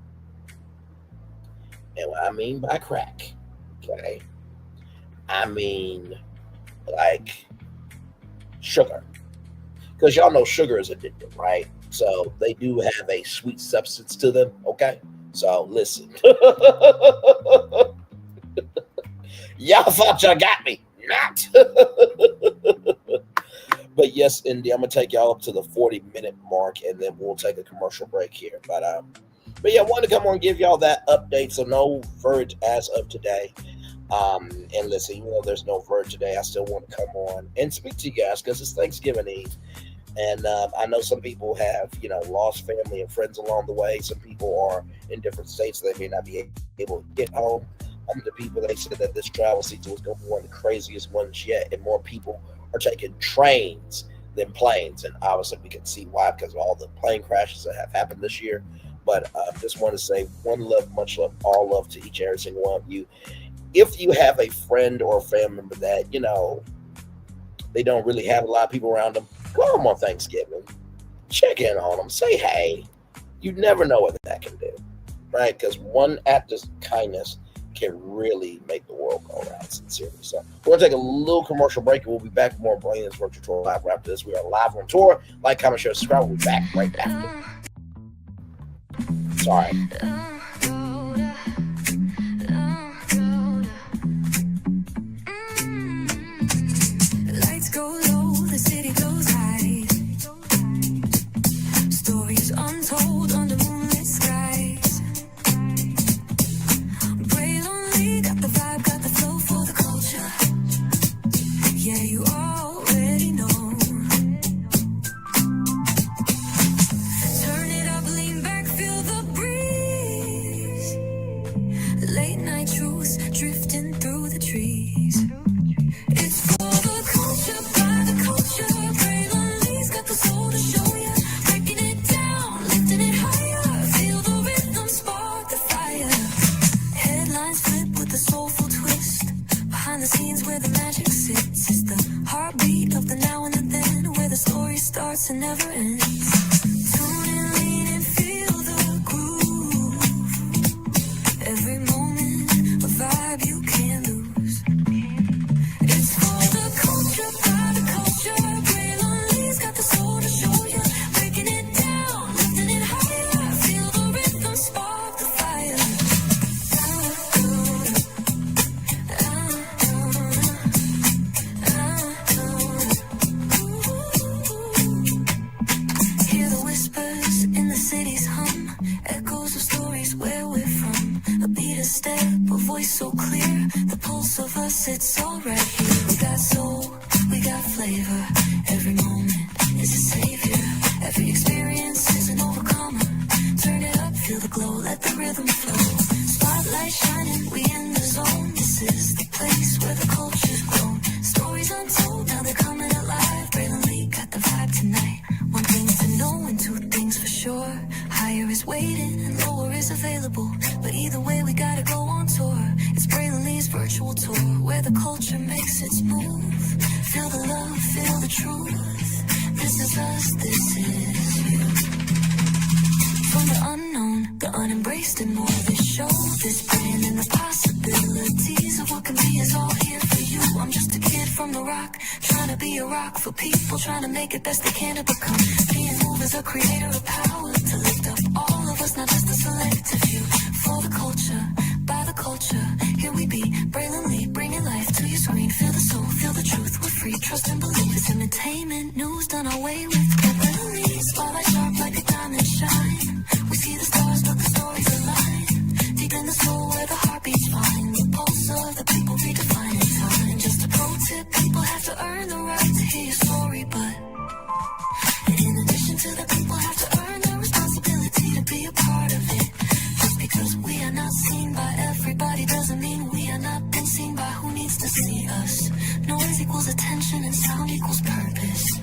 And what I mean by crack, okay, I mean like sugar. Because y'all know sugar is addictive, right? So they do have a sweet substance to them, okay? So listen. Y'all thought y'all got me. Not. But yes, indeed, I'm going to take y'all up to the 40-minute mark, and then we'll take a commercial break here. But yeah, I wanted to come on and give y'all that update. So no Verge as of today. And listen, even though there's no Verge today, I still want to come on and speak to you guys because it's Thanksgiving Eve. And I know some people have, lost family and friends along the way. Some people are in different states. So they may not be able to get home. The people, they said that this travel season was going to be one of the craziest ones yet. And more people are taking trains than planes. And obviously we can see why, because of all the plane crashes that have happened this year. But just want to say one love, much love, all love to each and every single one of you. If you have a friend or a family member that, they don't really have a lot of people around them, go home on Thanksgiving. Check in on them. Say hey. You never know what that can do, right? Because one act of kindness can really make the world go around, sincerely. So we're going to take a little commercial break, and we'll be back with more Braylon's Virtual Tour Live. After this, we are live on tour. Like, comment, share, subscribe. We'll be back right after. Sorry. Lights go low, the city goes high. where the magic sits. It's the heartbeat of the now and the then, where the story starts and never ends. Tune in, lean and feel the groove. Every moment, a vibe you can't lose. It's for the culture, by the culture. Braylon Lee's got the soul to show you. Breaking it down, lifting it higher. Feel the rhythm, spark the fire. Hear the whispers in the city's hum, echoes of stories where we're from. A beat, a step, a voice so clear, the pulse of us, it's all right here. We got soul, we got flavor, every moment is a savior, every experience is an overcomer. Turn it up, feel the glow, let the rhythm flow. Spotlight shining, we in the zone. This is the place where the culture's grown. Stories untold, now they're coming alive. Braylon Lee got the vibe tonight. One thing to know and two things for sure. Higher is waiting and lower is available. But either way, we gotta go on tour. It's Braylon Lee's virtual tour, where the culture makes its move. Feel the love, feel the truth. This is us, this is you. From the unknown, the unembraced and more. This show, this brand and the possibilities of what can be is all here for you. I'm just a kid from the rock, trying to be a rock for people, trying to make it best they can to become. Being moved as a creator of power, to lift up all of us, not just a selective few. For the culture, by the culture, here we be. Braylon Lee, bringing life to your screen. Feel the soul, feel the truth, we're free. Trust and believe it's entertainment, news done our way with. Braylon Lee, spotlight sharp like a diamond shine. We see the stars, but the stories align. Deep in the soul where the heartbeats find. The pulse of the people redefining time. Just a pro tip, people have to earn the right to hear your story, but in addition to that, people have to earn the responsibility to be a part of it. Just because we are not seen by everybody doesn't mean we are not been seen by who needs to see us. Noise equals attention and sound equals purpose.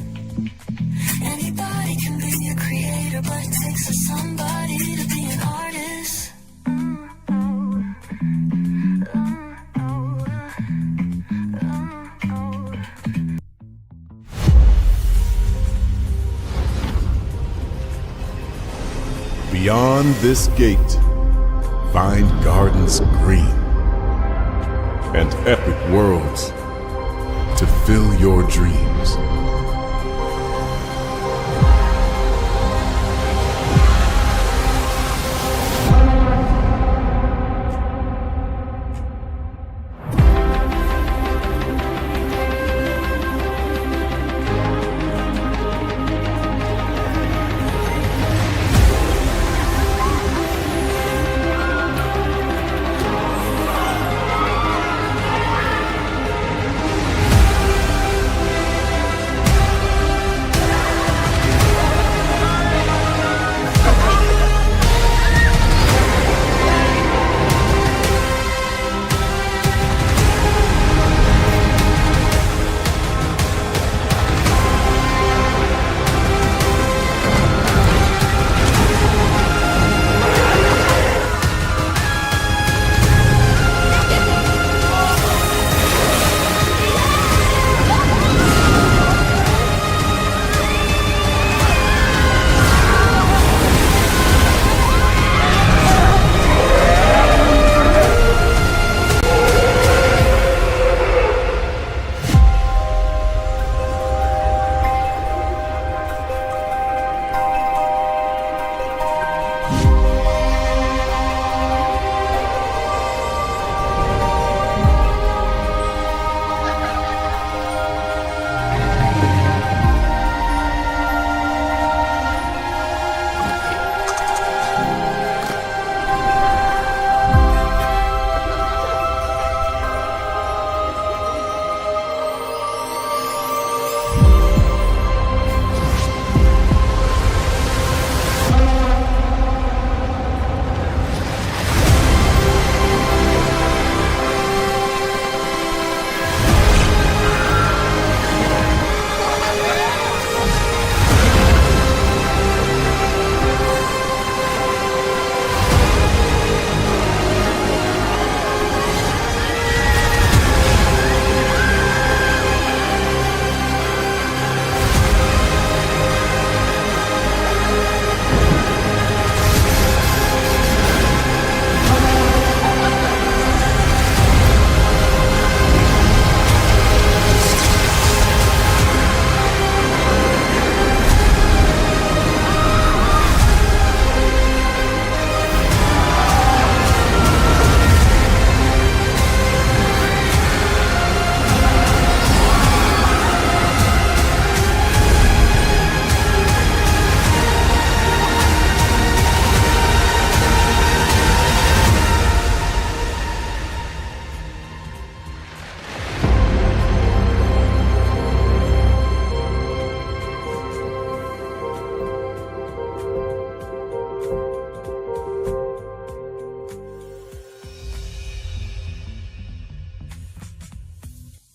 Anybody can be a creator, but it takes a somebody to be an artist. Beyond this gate, find gardens green and epic worlds to fill your dreams.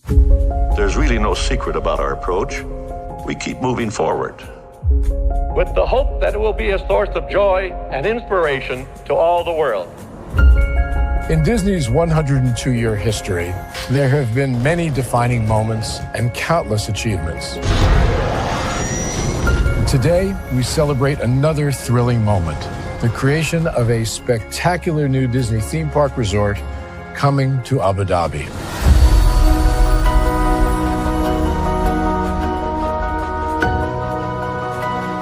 There's really no secret about our approach. We keep moving forward, with the hope that it will be a source of joy and inspiration to all the world. In Disney's 102-year history, there have been many defining moments and countless achievements. Today, we celebrate another thrilling moment, the creation of a spectacular new Disney theme park resort coming to Abu Dhabi.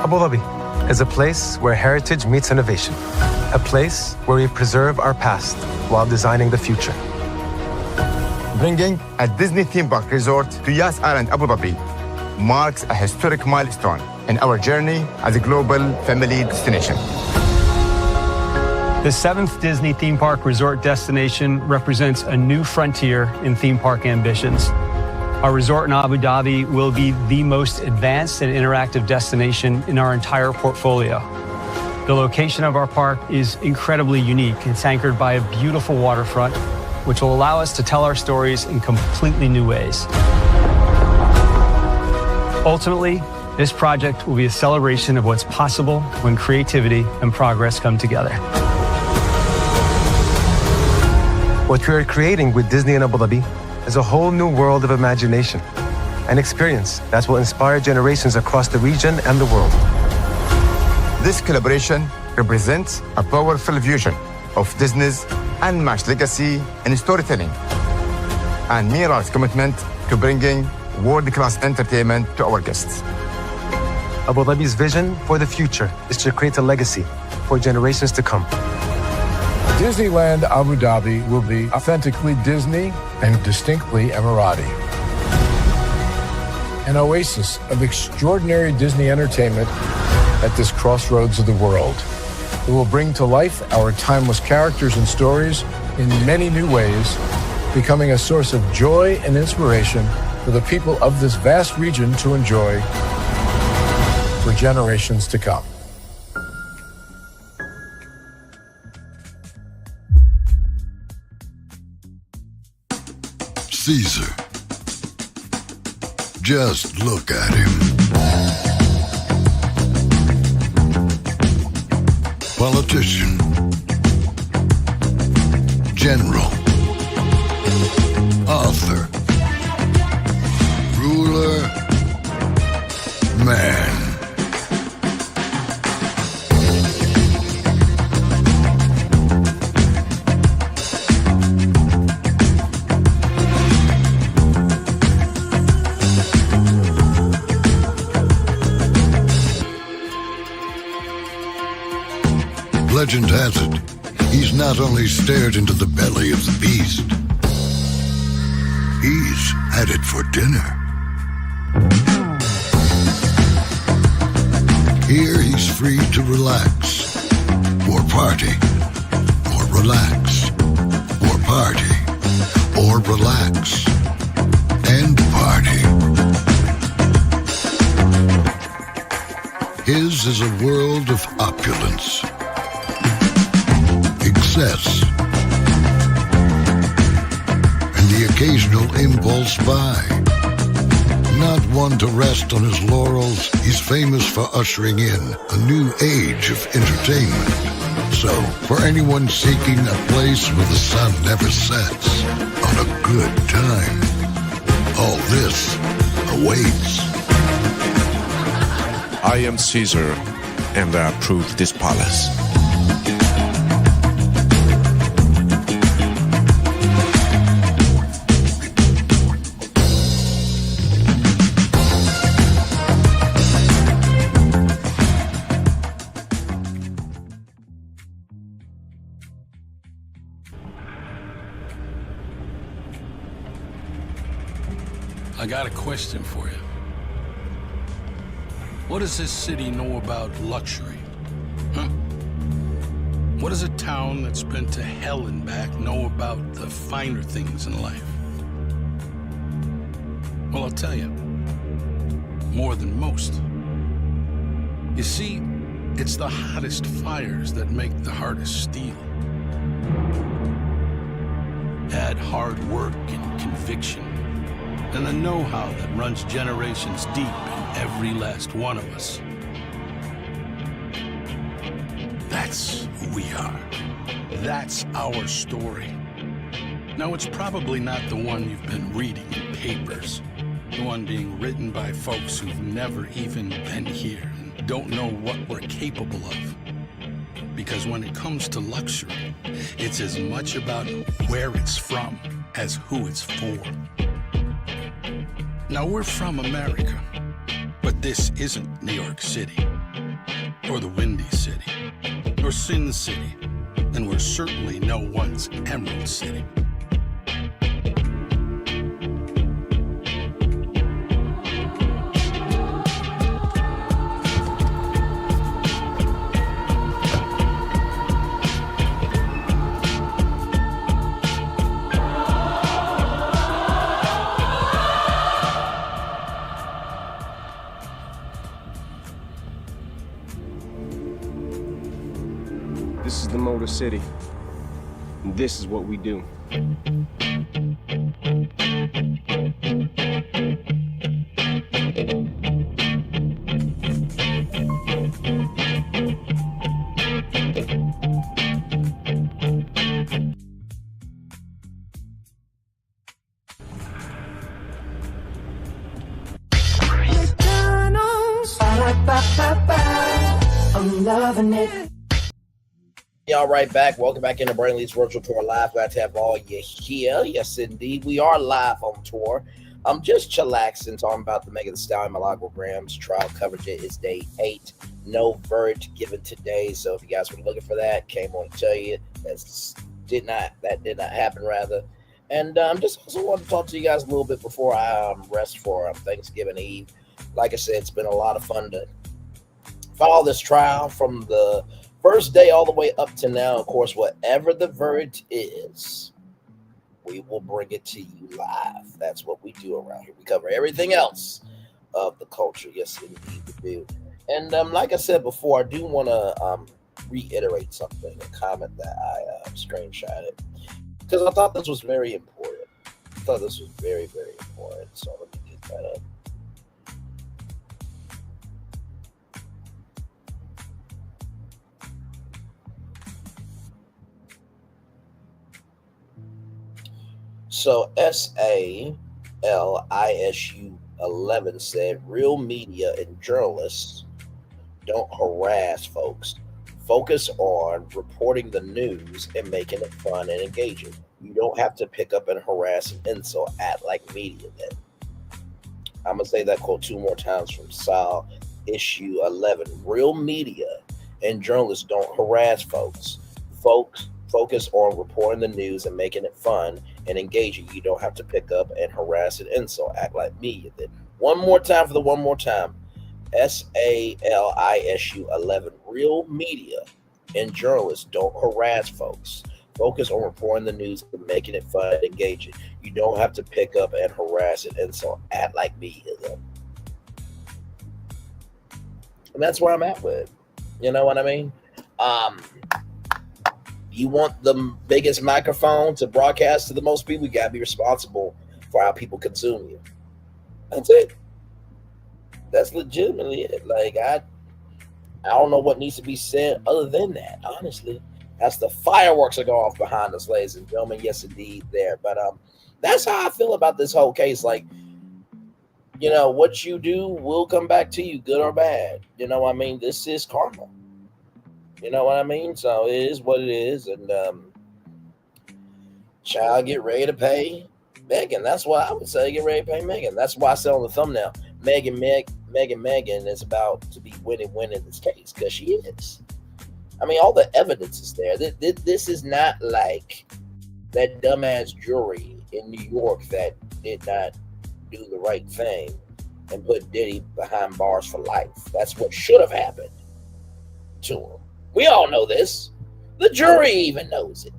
Abu Dhabi is a place where heritage meets innovation, a place where we preserve our past while designing the future. Bringing a Disney theme park resort to Yas Island, Abu Dhabi, marks a historic milestone in our journey as a global family destination. The 7th Disney theme park resort destination represents a new frontier in theme park ambitions. Our resort in Abu Dhabi will be the most advanced and interactive destination in our entire portfolio. The location of our park is incredibly unique. It's anchored by a beautiful waterfront, which will allow us to tell our stories in completely new ways. Ultimately, this project will be a celebration of what's possible when creativity and progress come together. What we are creating with Disney in Abu Dhabi is a whole new world of imagination, an experience that will inspire generations across the region and the world. This collaboration represents a powerful fusion of Disney's unmatched legacy in storytelling and mirrors commitment to bringing world-class entertainment to our guests. Abu Dhabi's vision for the future is to create a legacy for generations to come. Disneyland Abu Dhabi will be authentically Disney and distinctly Emirati. An oasis of extraordinary Disney entertainment at this crossroads of the world. It will bring to life our timeless characters and stories in many new ways, becoming a source of joy and inspiration for the people of this vast region to enjoy for generations to come. Caesar. Just look at him. Politician. General. Author. Ruler. Man. Legend has it, he's not only stared into the belly of the beast, he's had it for dinner. Here he's free to relax, or party, or relax, or party, or relax, and party. His is a world of opulence, excess, and the occasional impulse buy. Not one to rest on his laurels, he's famous for ushering in a new age of entertainment. So, for anyone seeking a place where the sun never sets on a good time, all this awaits. I am Caesar, and I approve this palace. I got a question for you. What does this city know about luxury? Huh? What does a town that's been to hell and back know about the finer things in life? Well, I'll tell you, more than most. You see, it's the hottest fires that make the hardest steel. Add hard work and conviction, and the know-how that runs generations deep in every last one of us. That's who we are. That's our story. Now, it's probably not the one you've been reading in papers. The one being written by folks who've never even been here and don't know what we're capable of. Because when it comes to luxury, it's as much about where it's from as who it's for. Now, we're from America, but this isn't New York City, or the Windy City, or Sin City, and we're certainly no one's Emerald City. This is the Motor City, and this is what we do. I'm loving it. Y'all right back. Welcome back into Braylon's Virtual Tour Live. Glad to have all you here. Yes, indeed. We are live on tour. I'm just chillaxing, talking about the Megan Thee Stallion Milagro Gramz trial coverage. It is day 8. No Verge given today. So if you guys were looking for that, came on to tell you that did not happen rather. And just also want to talk to you guys a little bit before I rest for Thanksgiving Eve. Like I said, it's been a lot of fun to follow this trial from the first day all the way up to now. Of course, whatever the verdict is, we will bring it to you live. That's what we do around here. We cover everything else of the culture. Yes, indeed, we do. And like I said before, I do want to reiterate something, a comment that I screenshotted, because I thought this was very important. I thought this was very, very important. So let me get that up. So SALISU 11 said, real media and journalists don't harass folks. Focus on reporting the news and making it fun and engaging. You don't have to pick up and harass and insult, act like media then. I'm going to say that quote 2 more times from SALISU 11. Real media and journalists don't harass folks. Focus on reporting the news and making it fun and engaging. You don't have to pick up and harass and insult, act like media then. One more time for the one more time. SALISU 11. Real media and journalists don't harass folks. Focus on reporting the news and making it fun and engaging. You don't have to pick up and harass and insult, act like media then. And that's where I'm at with it. You know what I mean? You want the biggest microphone to broadcast to the most people, you gotta be responsible for how people consume you. That's it. That's legitimately it. Like I don't know what needs to be said other than that, honestly. That's the fireworks are going off behind us, ladies and gentlemen. Yes, indeed, there. But that's how I feel about this whole case. Like, you know, what you do will come back to you, good or bad. You know what I mean? This is karma. You know what I mean? So it is what it is. And child, get ready to pay Megan. That's why I would say get ready to pay Megan. That's why I said on the thumbnail, Megan is about to be winning this case, because she is. I mean, all the evidence is there. This is not like that dumbass jury in New York that did not do the right thing and put Diddy behind bars for life. That's what should have happened to him. We all know this. The jury even knows it.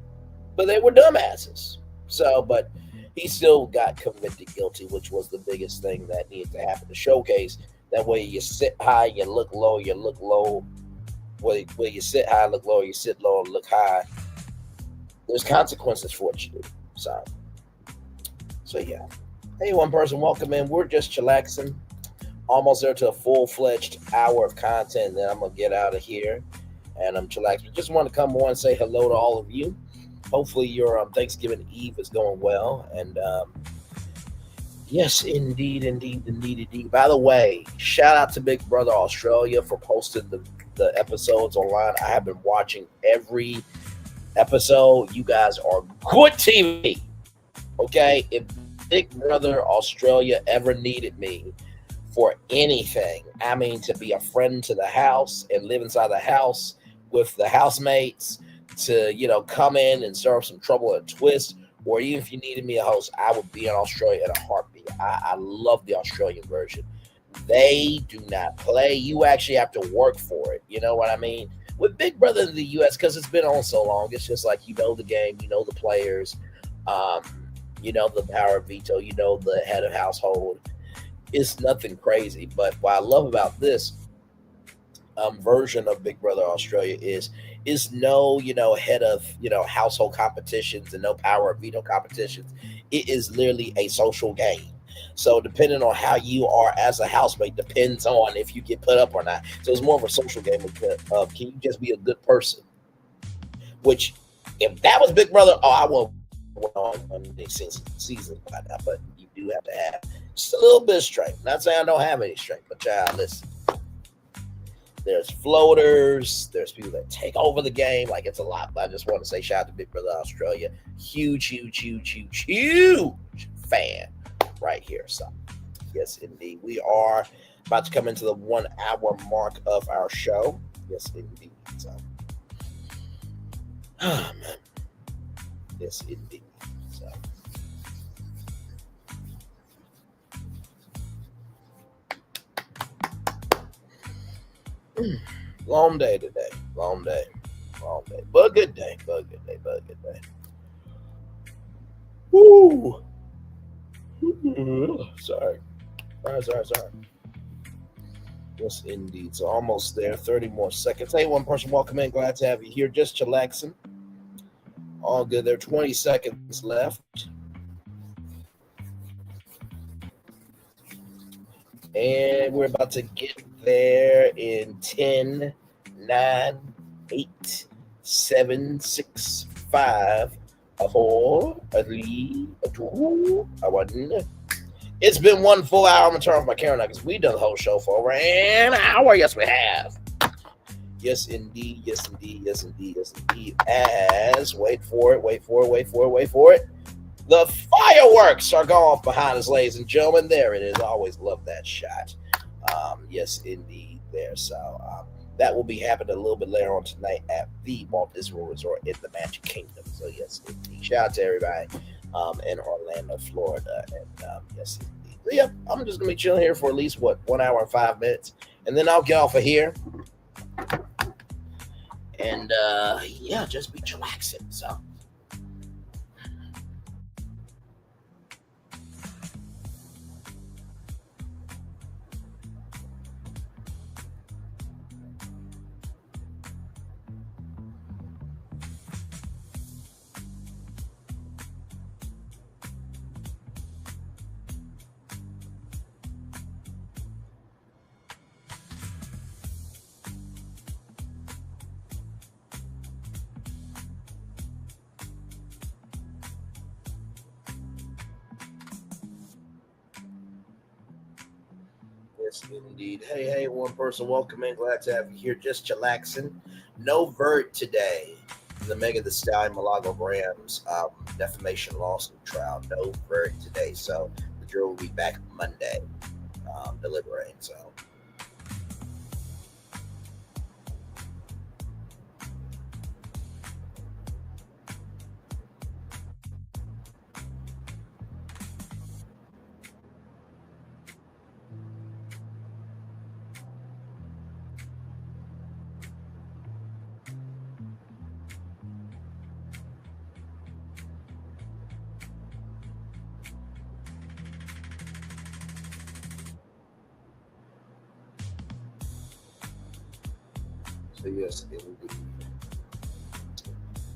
But they were dumbasses. So, but he still got convicted guilty, which was the biggest thing that needed to happen to showcase. That way you sit high, you look low, you look low. Where you sit high, look low, you sit low, and look high. There's consequences for what you do. So yeah. Hey, one person, welcome in. We're just chillaxing. Almost there to a full-fledged hour of content. Then I'm going to get out of here. And I'm chillaxing. Just want to come on and say hello to all of you. Hopefully your Thanksgiving Eve is going well. And yes, indeed. By the way, shout out to Big Brother Australia for posting the episodes online. I have been watching every episode. You guys are good TV. Okay? If Big Brother Australia ever needed me for anything, I mean, to be a friend to the house and live inside the house with the housemates, to, you know, come in and stir up some trouble and twist, or even if you needed me a host, I would be in Australia in a heartbeat. I love the Australian version. They do not play. You actually have to work for it. You know what I mean? With Big Brother in the U.S., because it's been on so long, it's just like, you know the game, you know the players, you know the power of veto, you know the head of household. It's nothing crazy. But what I love about this version of Big Brother Australia is no, you know, head of, you know, household competitions and no power of veto competitions. It is literally a social game. So depending on how you are as a housemate depends on if you get put up or not. So it's more of a social game of can you just be a good person? Which, if that was Big Brother, I won't on the season by now, but you do have to have just a little bit of strength. Not saying I don't have any strength, but child, listen. There's floaters. There's people that take over the game. Like, it's a lot. But I just want to say shout out to Big Brother Australia. Huge fan right here. So, yes, indeed. We are about to come into the 1 hour mark of our show. Yes, indeed. So, oh, man. Yes, indeed. So. Long day today. Long day. But a good day. Woo! Sorry. Yes, indeed. So almost there. 30 more seconds. Hey, one person, welcome in. Glad to have you here. Just chillaxing. All good. There are 20 seconds left. And we're about to get there in 10, 9, 8, 7, 6, 5, 4, 3, 2, 1. It's been 1 full hour. I'm going to turn off my camera now because we've done the whole show for over an hour. Yes, we have. Yes, indeed. As, wait for it. The fireworks are going off behind us, ladies and gentlemen. There it is. I always love that shot. Yes, indeed. There. So that will be happening a little bit later on tonight at the Walt Disney World Resort in the Magic Kingdom. So yes, indeed. Shout out to everybody in Orlando, Florida, and yes, indeed. But yeah, I'm just gonna be chilling here for at least 1 hour and 5 minutes, and then I'll get off of here. And yeah, just be chillaxing. So. Yes, indeed. Hey, one person, welcome in. Glad to have you here. Just chillaxing. No Verge today. The Megan Thee Stallion, Milagro Gramz defamation lawsuit trial. No Verge today. So the jury will be back Monday deliberating. So. So yes, indeed.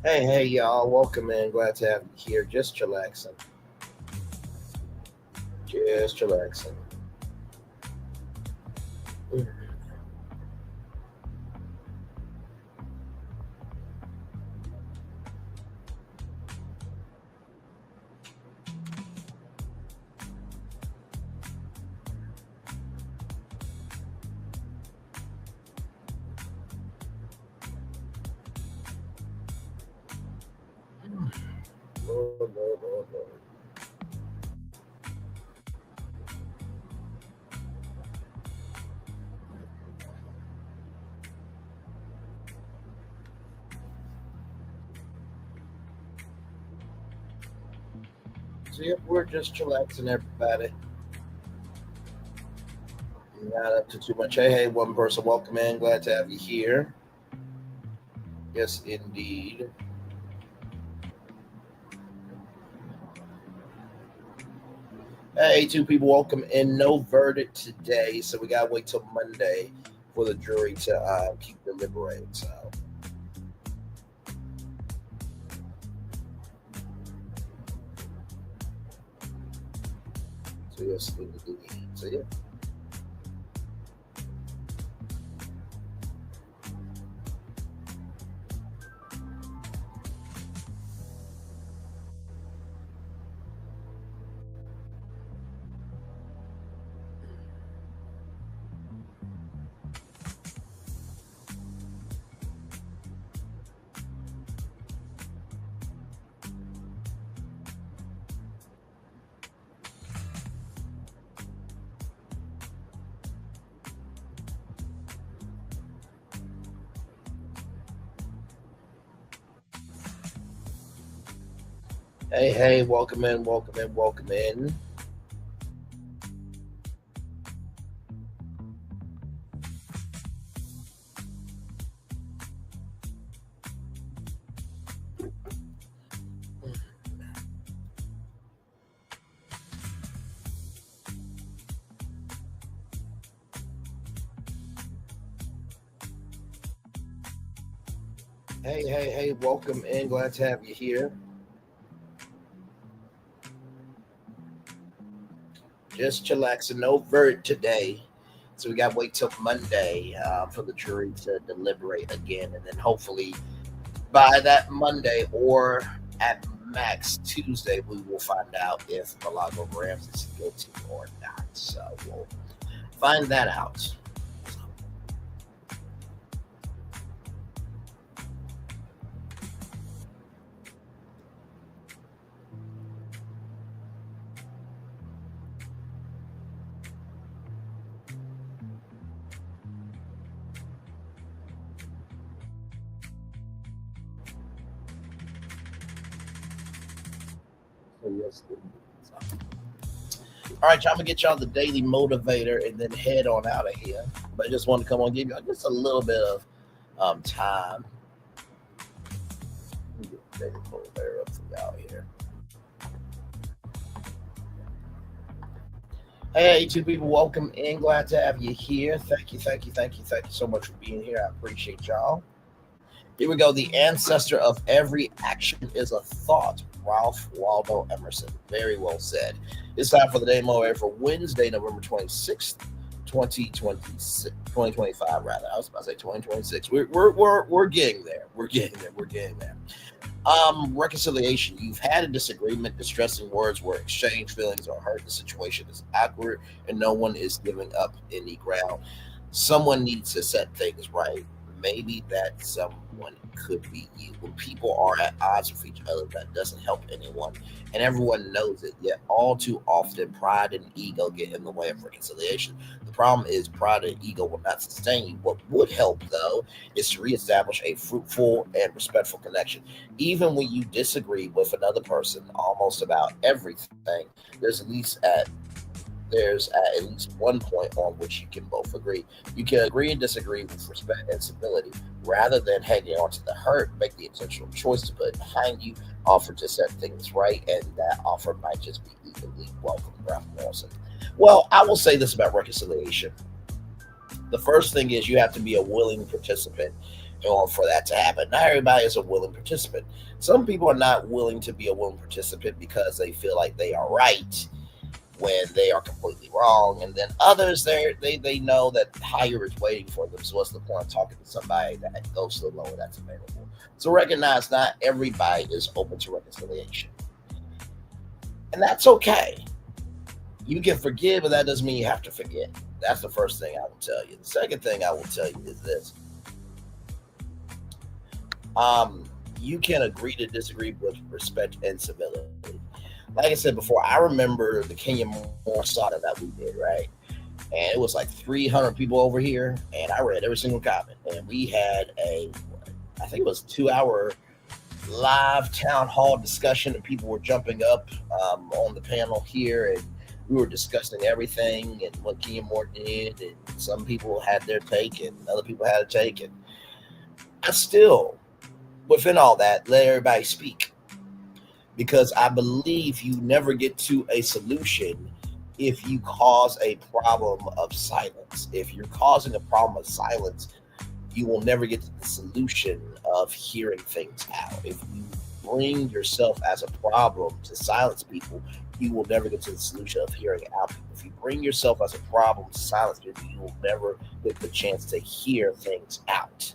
Hey, y'all. Welcome in. Glad to have you here. Just chillaxing. Just chillaxing. Lord. So yep, we're just chillaxing, everybody. Not up to too much. Hey, one person, welcome in. Glad to have you here. Yes, indeed. Hey, two people, welcome in. No verdict today, so we gotta wait till Monday for the jury to keep deliberating. So yes, indeed. So yeah. Hey, welcome in. Hey, welcome in. Glad to have you here. Just chillaxing, no verdict today. So we got to wait till Monday for the jury to deliberate again. And then hopefully by that Monday or at max Tuesday, we will find out if Milagro Gramz is guilty or not. So we'll find that out. All right, y'all, I'm gonna get y'all the daily motivator and then head on out of here. But I just wanted to come on and give y'all just a little bit of time. Let me get the daily motivator up for y'all here. Hey, two people, welcome in. Glad to have you here. Thank you so much for being here. I appreciate y'all. Here we go. The ancestor of every action is a thought. Ralph Waldo Emerson. Very well said. It's time for the day motivator for Wednesday, November 26th, 2025, rather. I was about to say 2026. We're getting there. We're getting there. Reconciliation. You've had a disagreement. Distressing words were exchanged. Feelings are hurt. The situation is awkward, and no one is giving up any ground. Someone needs to set things right. Maybe that someone could be you. When people are at odds with each other, that doesn't help anyone, and everyone knows it. Yet all too often, pride and ego get in the way of reconciliation. The problem is pride and ego will not sustain you. What would help, though, is to reestablish a fruitful and respectful connection. Even when you disagree with another person almost about everything, there's at least one point on which you can both agree. You can agree and disagree with respect and civility. Rather than hanging on to the hurt, make the intentional choice to put it behind you, offer to set things right, and that offer might just be equally welcome. Ralph Nelson. Well, I will say this about reconciliation. The first thing is you have to be a willing participant in order for that to happen. Not everybody is a willing participant. Some people are not willing to be a willing participant because they feel like they are right, when they are completely wrong. And then others, they know that higher is waiting for them. So what's the point of talking to somebody that goes to the lower that's available? So recognize not everybody is open to reconciliation. And that's okay. You can forgive, but that doesn't mean you have to forget. That's the first thing I will tell you. The second thing I will tell you is this. You can agree to disagree with respect and civility. Like I said before, I remember the Kenya Moore saga that we did, right? And it was like 300 people over here, and I read every single comment. And we had I think it was 2-hour live town hall discussion, and people were jumping up on the panel here, and we were discussing everything and what Kenya Moore did, and some people had their take, and other people had a take, and I still, within all that, let everybody speak, because I believe you never get to a solution if you cause a problem of silence. If you're causing a problem of silence, you will never get to the solution of hearing things out. If you bring yourself as a problem to silence people, you will never get to the solution of hearing out people. If you bring yourself as a problem to silence people, you will never get the chance to hear things out.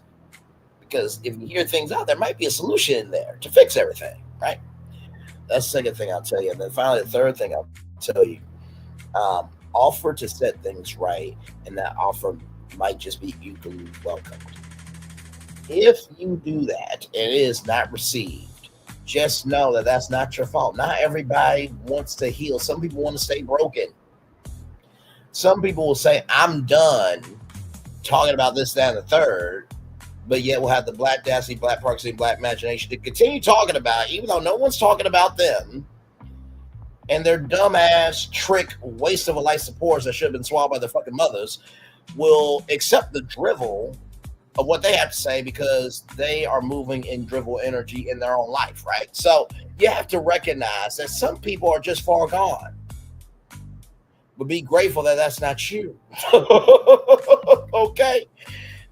Because if you hear things out, there might be a solution in there to fix everything, right? That's the second thing I'll tell you. And then finally, the third thing I'll tell you, offer to set things right, and that offer might just be equally welcomed. If you do that and it is not received, just know that that's not your fault. Not everybody wants to heal. Some people want to stay broken. Some people will say, I'm done talking about this, that, and the third, but yet we'll have the Black Destiny, Black Parksy, Black Imagination to continue talking about it, even though no one's talking about them and their dumbass trick waste of a life supports that should have been swallowed by their fucking mothers will accept the drivel of what they have to say because they are moving in drivel energy in their own life, right? So you have to recognize that some people are just far gone, but be grateful that that's not you. Okay?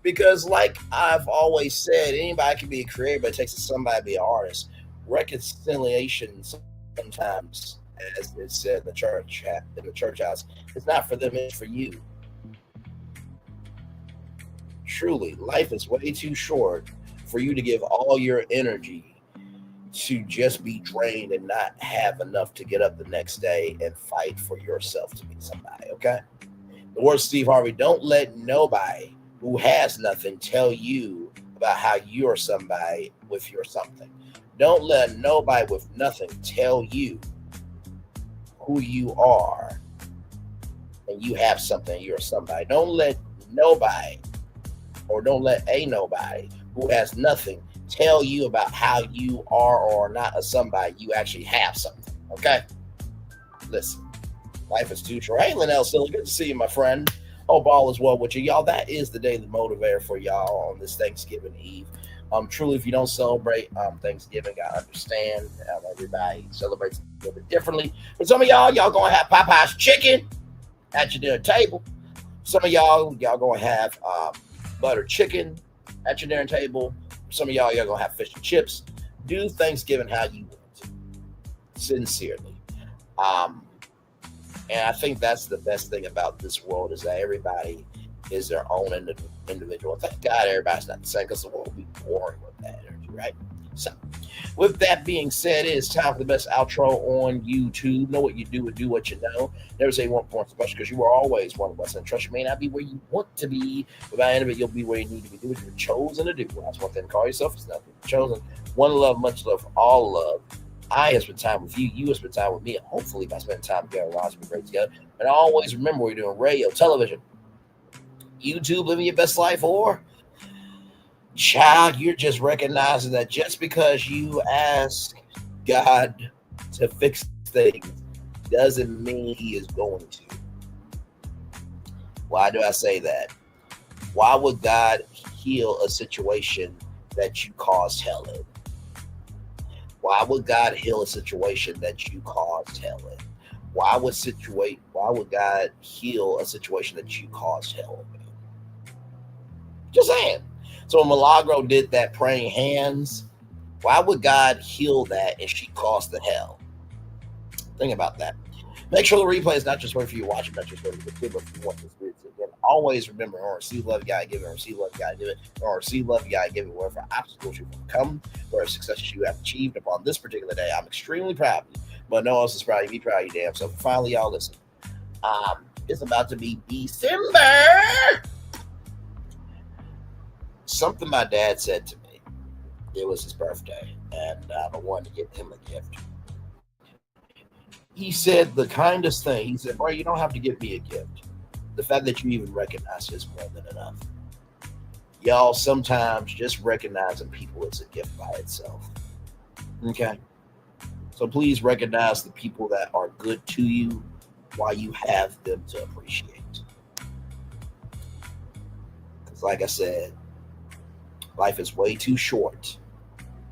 Because like I've always said, anybody can be a creator, but it takes somebody to be an artist. Reconciliation sometimes, as it said in the church house, it's not for them, it's for you. Truly, life is way too short for you to give all your energy to just be drained and not have enough to get up the next day and fight for yourself to be somebody, okay? The word Steve Harvey, don't let nobody who has nothing tell you about how you're somebody with your something. Don't let nobody with nothing tell you who you are and you have something, you're somebody. Don't let nobody, or don't let a nobody who has nothing tell you about how you are or not a somebody. You actually have something, okay? Listen, life is too short. Hey, Linnell, still good to see you, my friend. Hope all is well with you. Y'all, that is the daily motivator for y'all on this Thanksgiving Eve. Truly, if you don't celebrate Thanksgiving, I understand. Everybody celebrates a little bit differently. But some of y'all going to have Popeye's chicken at your dinner table. Some of y'all going to have butter chicken at your dinner table. Some of y'all going to have fish and chips. Do Thanksgiving how you want. Sincerely. And I think that's the best thing about this world is that everybody is their own individual. Thank God everybody's not the same because the world will be boring with that energy, right? So, with that being said, it's time for the best outro on YouTube. Know what you do and do what you know. Never say one point special because you are always one of us. And trust you, may not be where you want to be, but by the end of it, you'll be where you need to be. Do what you're chosen to do. Well, that's one thing. Call yourself is nothing. Chosen. One love, much love, all love. I have spent time with you. You have spent time with me. And hopefully, by spending time together, we'll be great together. And always remember, we're doing radio, television, YouTube, living your best life, or child, you're just recognizing that just because you ask God to fix things doesn't mean he is going to. Why do I say that? Why would God heal a situation that you caused hell in? Why would God heal a situation that you caused hell in? Why would God heal a situation that you caused hell in? Just saying. So when Milagro did that praying hands, why would God heal that and she caused the hell? Think about that. Make sure the replay is not just wait for you to watch it, not just wait for you, but if you want this video again. Always remember, or receive love, you gotta give it, or receive love, you gotta do it, or receive love, you gotta give it, wherever obstacles you come, where successes you have achieved upon this particular day. I'm extremely proud of you, but no one else is proud of you. Be proud of you, damn. So finally, y'all listen. It's about to be December. Something my dad said to me. It was his birthday, and I wanted to get him a gift. He said the kindest thing. He said, bro, you don't have to give me a gift. The fact that you even recognize it is more than enough. Y'all, sometimes just recognizing people is a gift by itself. Okay? So please recognize the people that are good to you while you have them to appreciate. Because like I said, life is way too short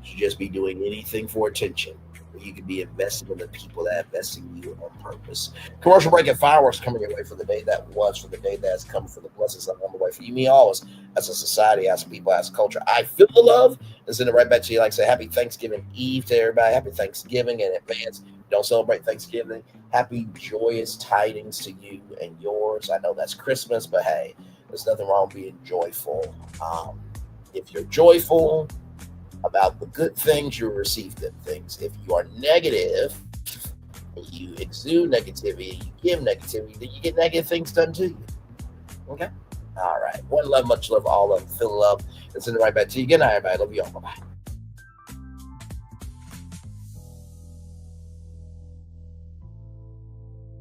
to just be doing anything for attention. You can be invested in the people that invest in you on purpose. Commercial break and fireworks coming your way for the day that was, for the day that's come, for the blessings that are on the way for you, me, always, as a society, as a people, as a culture. I feel the love and send it right back to you. Like I say, happy Thanksgiving Eve to everybody. Happy Thanksgiving in advance. Don't celebrate Thanksgiving. Happy joyous tidings to you and yours. I know that's Christmas, but hey, there's nothing wrong with being joyful. If you're joyful about the good things, you receive good things. If you are negative, you exude negativity, you give negativity, then you get negative things done to you. Okay? All right. One love, much love, all love, feel love. And send it right back to you. Good night, everybody. Love you all. Bye-bye.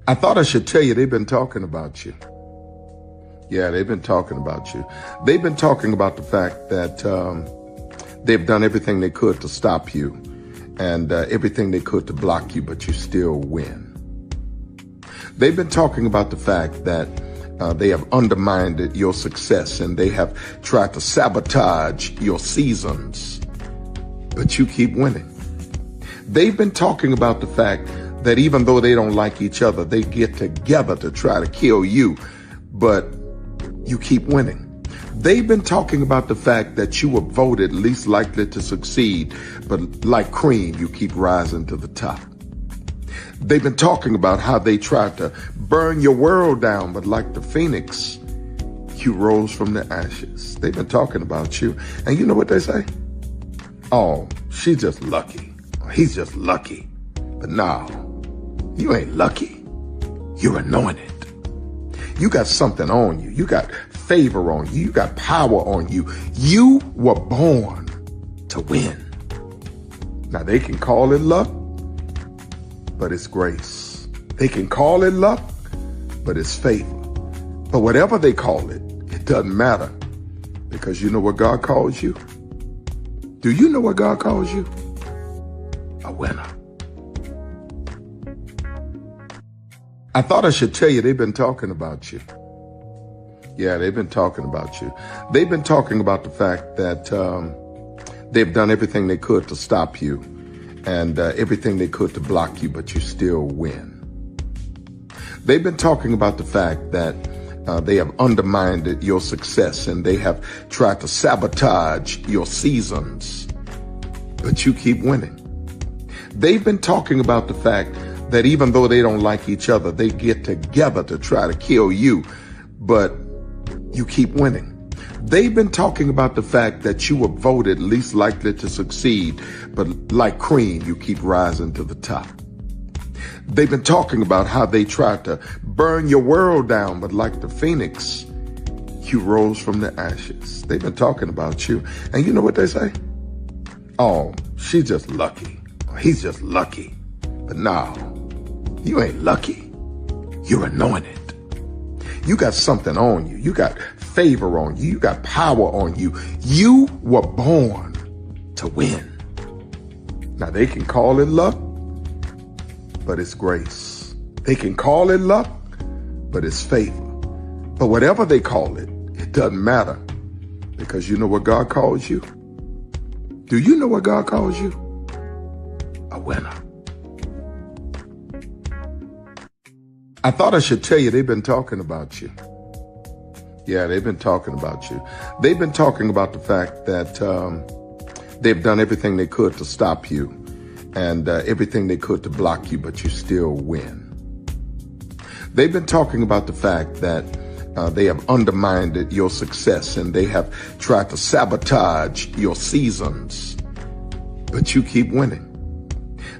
I thought I should tell you they've been talking about you. Yeah, they've been talking about you. They've been talking about the fact that they've done everything they could to stop you and everything they could to block you, but you still win. They've been talking about the fact that they have undermined your success and they have tried to sabotage your seasons, but you keep winning. They've been talking about the fact that even though they don't like each other, they get together to try to kill you, but you keep winning. They've been talking about the fact that you were voted least likely to succeed, but like cream, you keep rising to the top. They've been talking about how they tried to burn your world down, but like the phoenix, you rose from the ashes. They've been talking about you. And you know what they say? Oh, she's just lucky. He's just lucky. But no, you ain't lucky. You're anointed. You got something on you. You got favor on you. You got power on you. You were born to win. Now they can call it luck, but it's grace. They can call it luck, but it's favor. But whatever they call it, it doesn't matter, because you know what God calls you? Do you know what God calls you? A winner. I thought I should tell you they've been talking about you. Yeah, they've been talking about you. They've been talking about the fact that they've done everything they could to stop you and everything they could to block you, but you still win. They've been talking about the fact that they have undermined your success and they have tried to sabotage your seasons, but you keep winning. They've been talking about the fact that even though they don't like each other, they get together to try to kill you, but you keep winning. They've been talking about the fact that you were voted least likely to succeed, but like cream, you keep rising to the top. They've been talking about how they tried to burn your world down, but like the phoenix, you rose from the ashes. They've been talking about you. And you know what they say? Oh, she's just lucky. He's just lucky. But no, you ain't lucky. You're anointed. You got something on you. You got favor on you. You got power on you. You were born to win. Now they can call it luck, but it's grace. They can call it luck, but it's favor. But whatever they call it, it doesn't matter, because you know what God calls you? Do you know what God calls you? A winner. I thought I should tell you they've been talking about you. Yeah, they've been talking about you. They've been talking about the fact that they've done everything they could to stop you and everything they could to block you, but you still win. They've been talking about the fact that they have undermined your success and they have tried to sabotage your seasons, but you keep winning.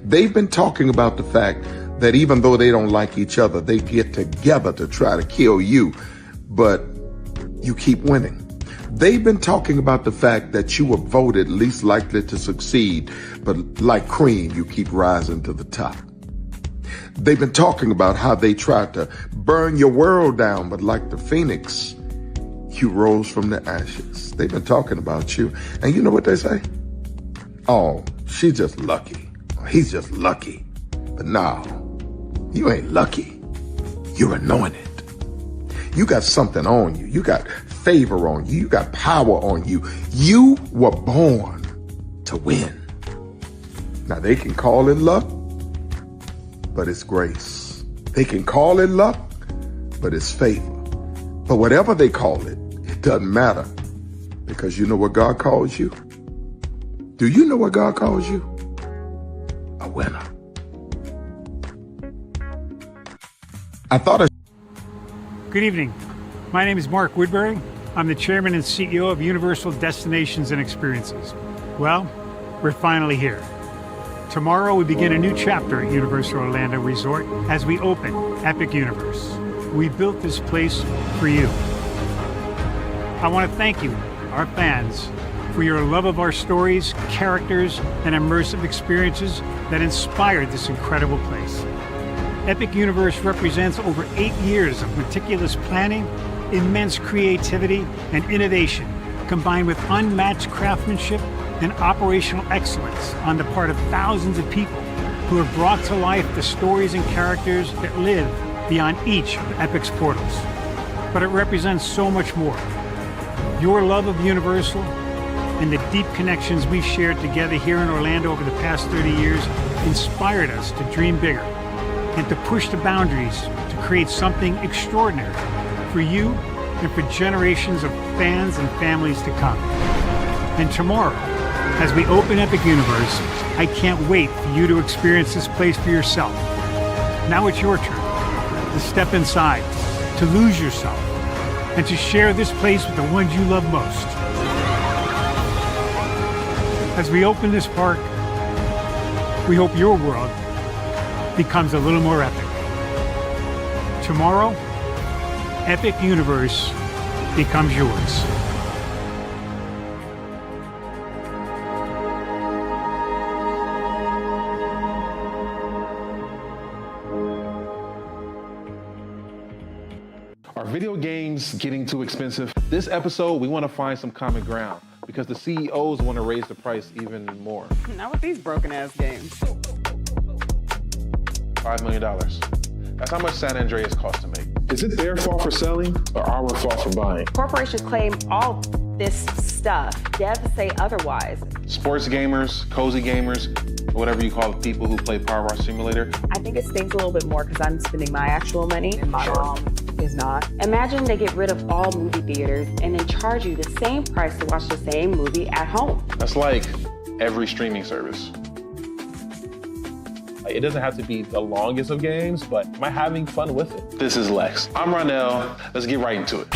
They've been talking about the fact that even though they don't like each other, they get together to try to kill you, but you keep winning. They've been talking about the fact that you were voted least likely to succeed, but like cream, you keep rising to the top. They've been talking about how they tried to burn your world down, but like the phoenix, you rose from the ashes. They've been talking about you. And you know what they say? Oh, she's just lucky. He's just lucky. But no, you ain't lucky. You're anointed. You got something on you. You got favor on you. You got power on you. You were born to win. Now they can call it luck, but it's grace. They can call it luck, but it's favor. But whatever they call it, it doesn't matter, because you know what God calls you? Do you know what God calls you? A winner. Good evening. My name is Mark Woodbury. I'm the chairman and CEO of Universal Destinations and Experiences. Well, we're finally here. Tomorrow we begin a new chapter at Universal Orlando Resort as we open Epic Universe. We built this place for you. I want to thank you, our fans, for your love of our stories, characters, and immersive experiences that inspired this incredible place. Epic Universe represents over 8 years of meticulous planning, immense creativity, and innovation, combined with unmatched craftsmanship and operational excellence on the part of thousands of people who have brought to life the stories and characters that live beyond each of Epic's portals. But it represents so much more. Your love of Universal and the deep connections we've shared together here in Orlando over the past 30 years inspired us to dream bigger and to push the boundaries to create something extraordinary for you and for generations of fans and families to come. And tomorrow, as we open Epic Universe, I can't wait for you to experience this place for yourself. Now it's your turn to step inside, to lose yourself, and to share this place with the ones you love most. As we open this park, we hope your world becomes a little more epic. Tomorrow, Epic Universe becomes yours. Are video games getting too expensive? This episode, we want to find some common ground because the CEOs want to raise the price even more. Not with these broken-ass games. $5 million. That's how much San Andreas costs to make. Is it their fault for selling or our fault for buying? Corporations claim all this stuff. Devs say otherwise. Sports gamers, cozy gamers, whatever you call the people who play Power Wash Simulator. I think it stings a little bit more because I'm spending my actual money and my mom is not. Imagine they get rid of all movie theaters and then charge you the same price to watch the same movie at home. That's like every streaming service. It doesn't have to be the longest of games, but am I having fun with it? This is Lex. I'm Ronell. Let's get right into it.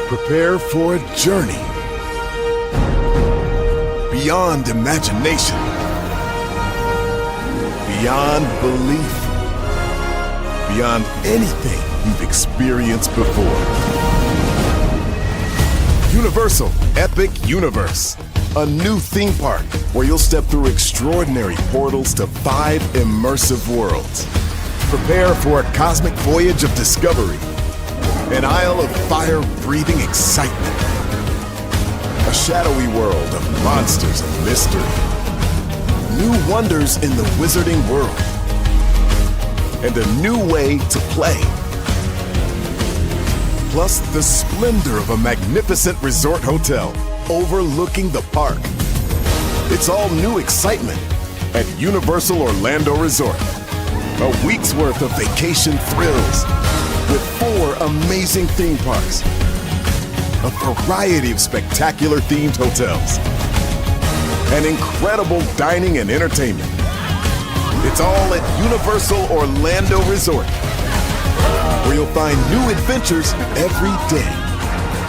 Prepare for a journey beyond imagination, beyond belief, beyond anything you've experienced before. Universal Epic Universe, a new theme park where you'll step through extraordinary portals to 5 immersive worlds. Prepare for a cosmic voyage of discovery, an isle of fire-breathing excitement, a shadowy world of monsters and mystery, new wonders in the wizarding world, and a new way to play. Plus the splendor of a magnificent resort hotel overlooking the park. It's all new excitement at Universal Orlando Resort. A week's worth of vacation thrills with 4 amazing theme parks, a variety of spectacular themed hotels, and incredible dining and entertainment. It's all at Universal Orlando Resort, where you'll find new adventures every day.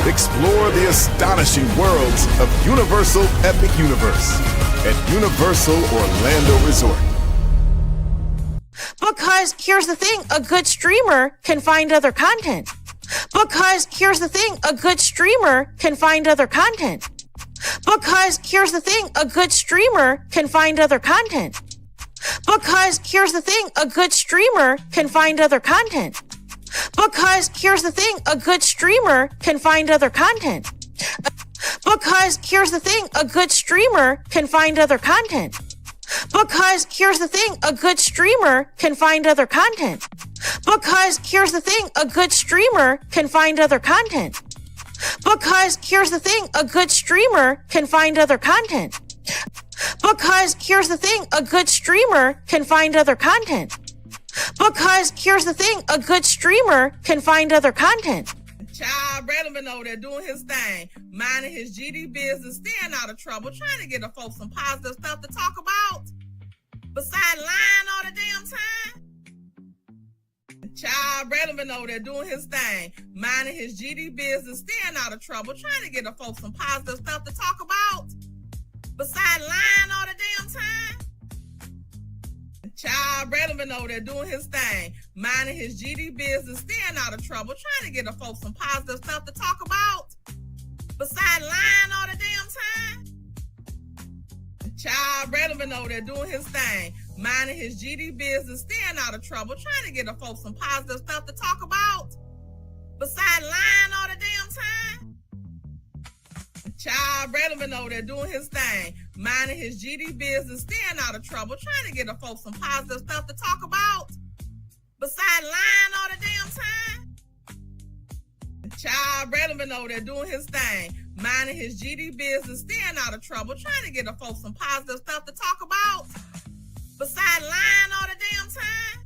Explore the astonishing worlds of Universal Epic Universe at Universal Orlando Resort. Because here's the thing, a good streamer can find other content. Because here's the thing, a good streamer can find other content. Because here's the thing, a good streamer can find other content. Because here's the thing, a good streamer can find other content. Because here's the thing, a good streamer can find other content. Because here's the thing, a good streamer can find other content. Because here's the thing, a good streamer can find other content. Because here's the thing, a good streamer can find other content. Because here's the thing, a good streamer can find other content. Because here's the thing, a good streamer can find other content. Because here's the thing, a good streamer can find other content. Child, Braylon been over there doing his thing, minding his GD business, staying out of trouble, trying to get the folks some positive stuff to talk about. Besides lying all the damn time. Child, Braylon been over there doing his thing, minding his GD business, staying out of trouble, trying to get the folks some positive stuff to talk about. Besides lying all the damn time. Child, Braylon been over there doing his thing, minding his GD business, staying out of trouble, trying to get the folks some positive stuff to talk about. Besides lying all the damn time. Child, Braylon been over there doing his thing, minding his GD business, staying out of trouble, trying to get the folks some positive stuff to talk about. Besides lying all the damn time. Child, Braylon been over there doing his thing, minding his GD business, staying out of trouble, trying to get the folks some positive stuff to talk about. Besides lying all the damn time. Child, Braylon been over there doing his thing, minding his GD business, staying out of trouble, trying to get the folks some positive stuff to talk about. Besides lying all the damn time.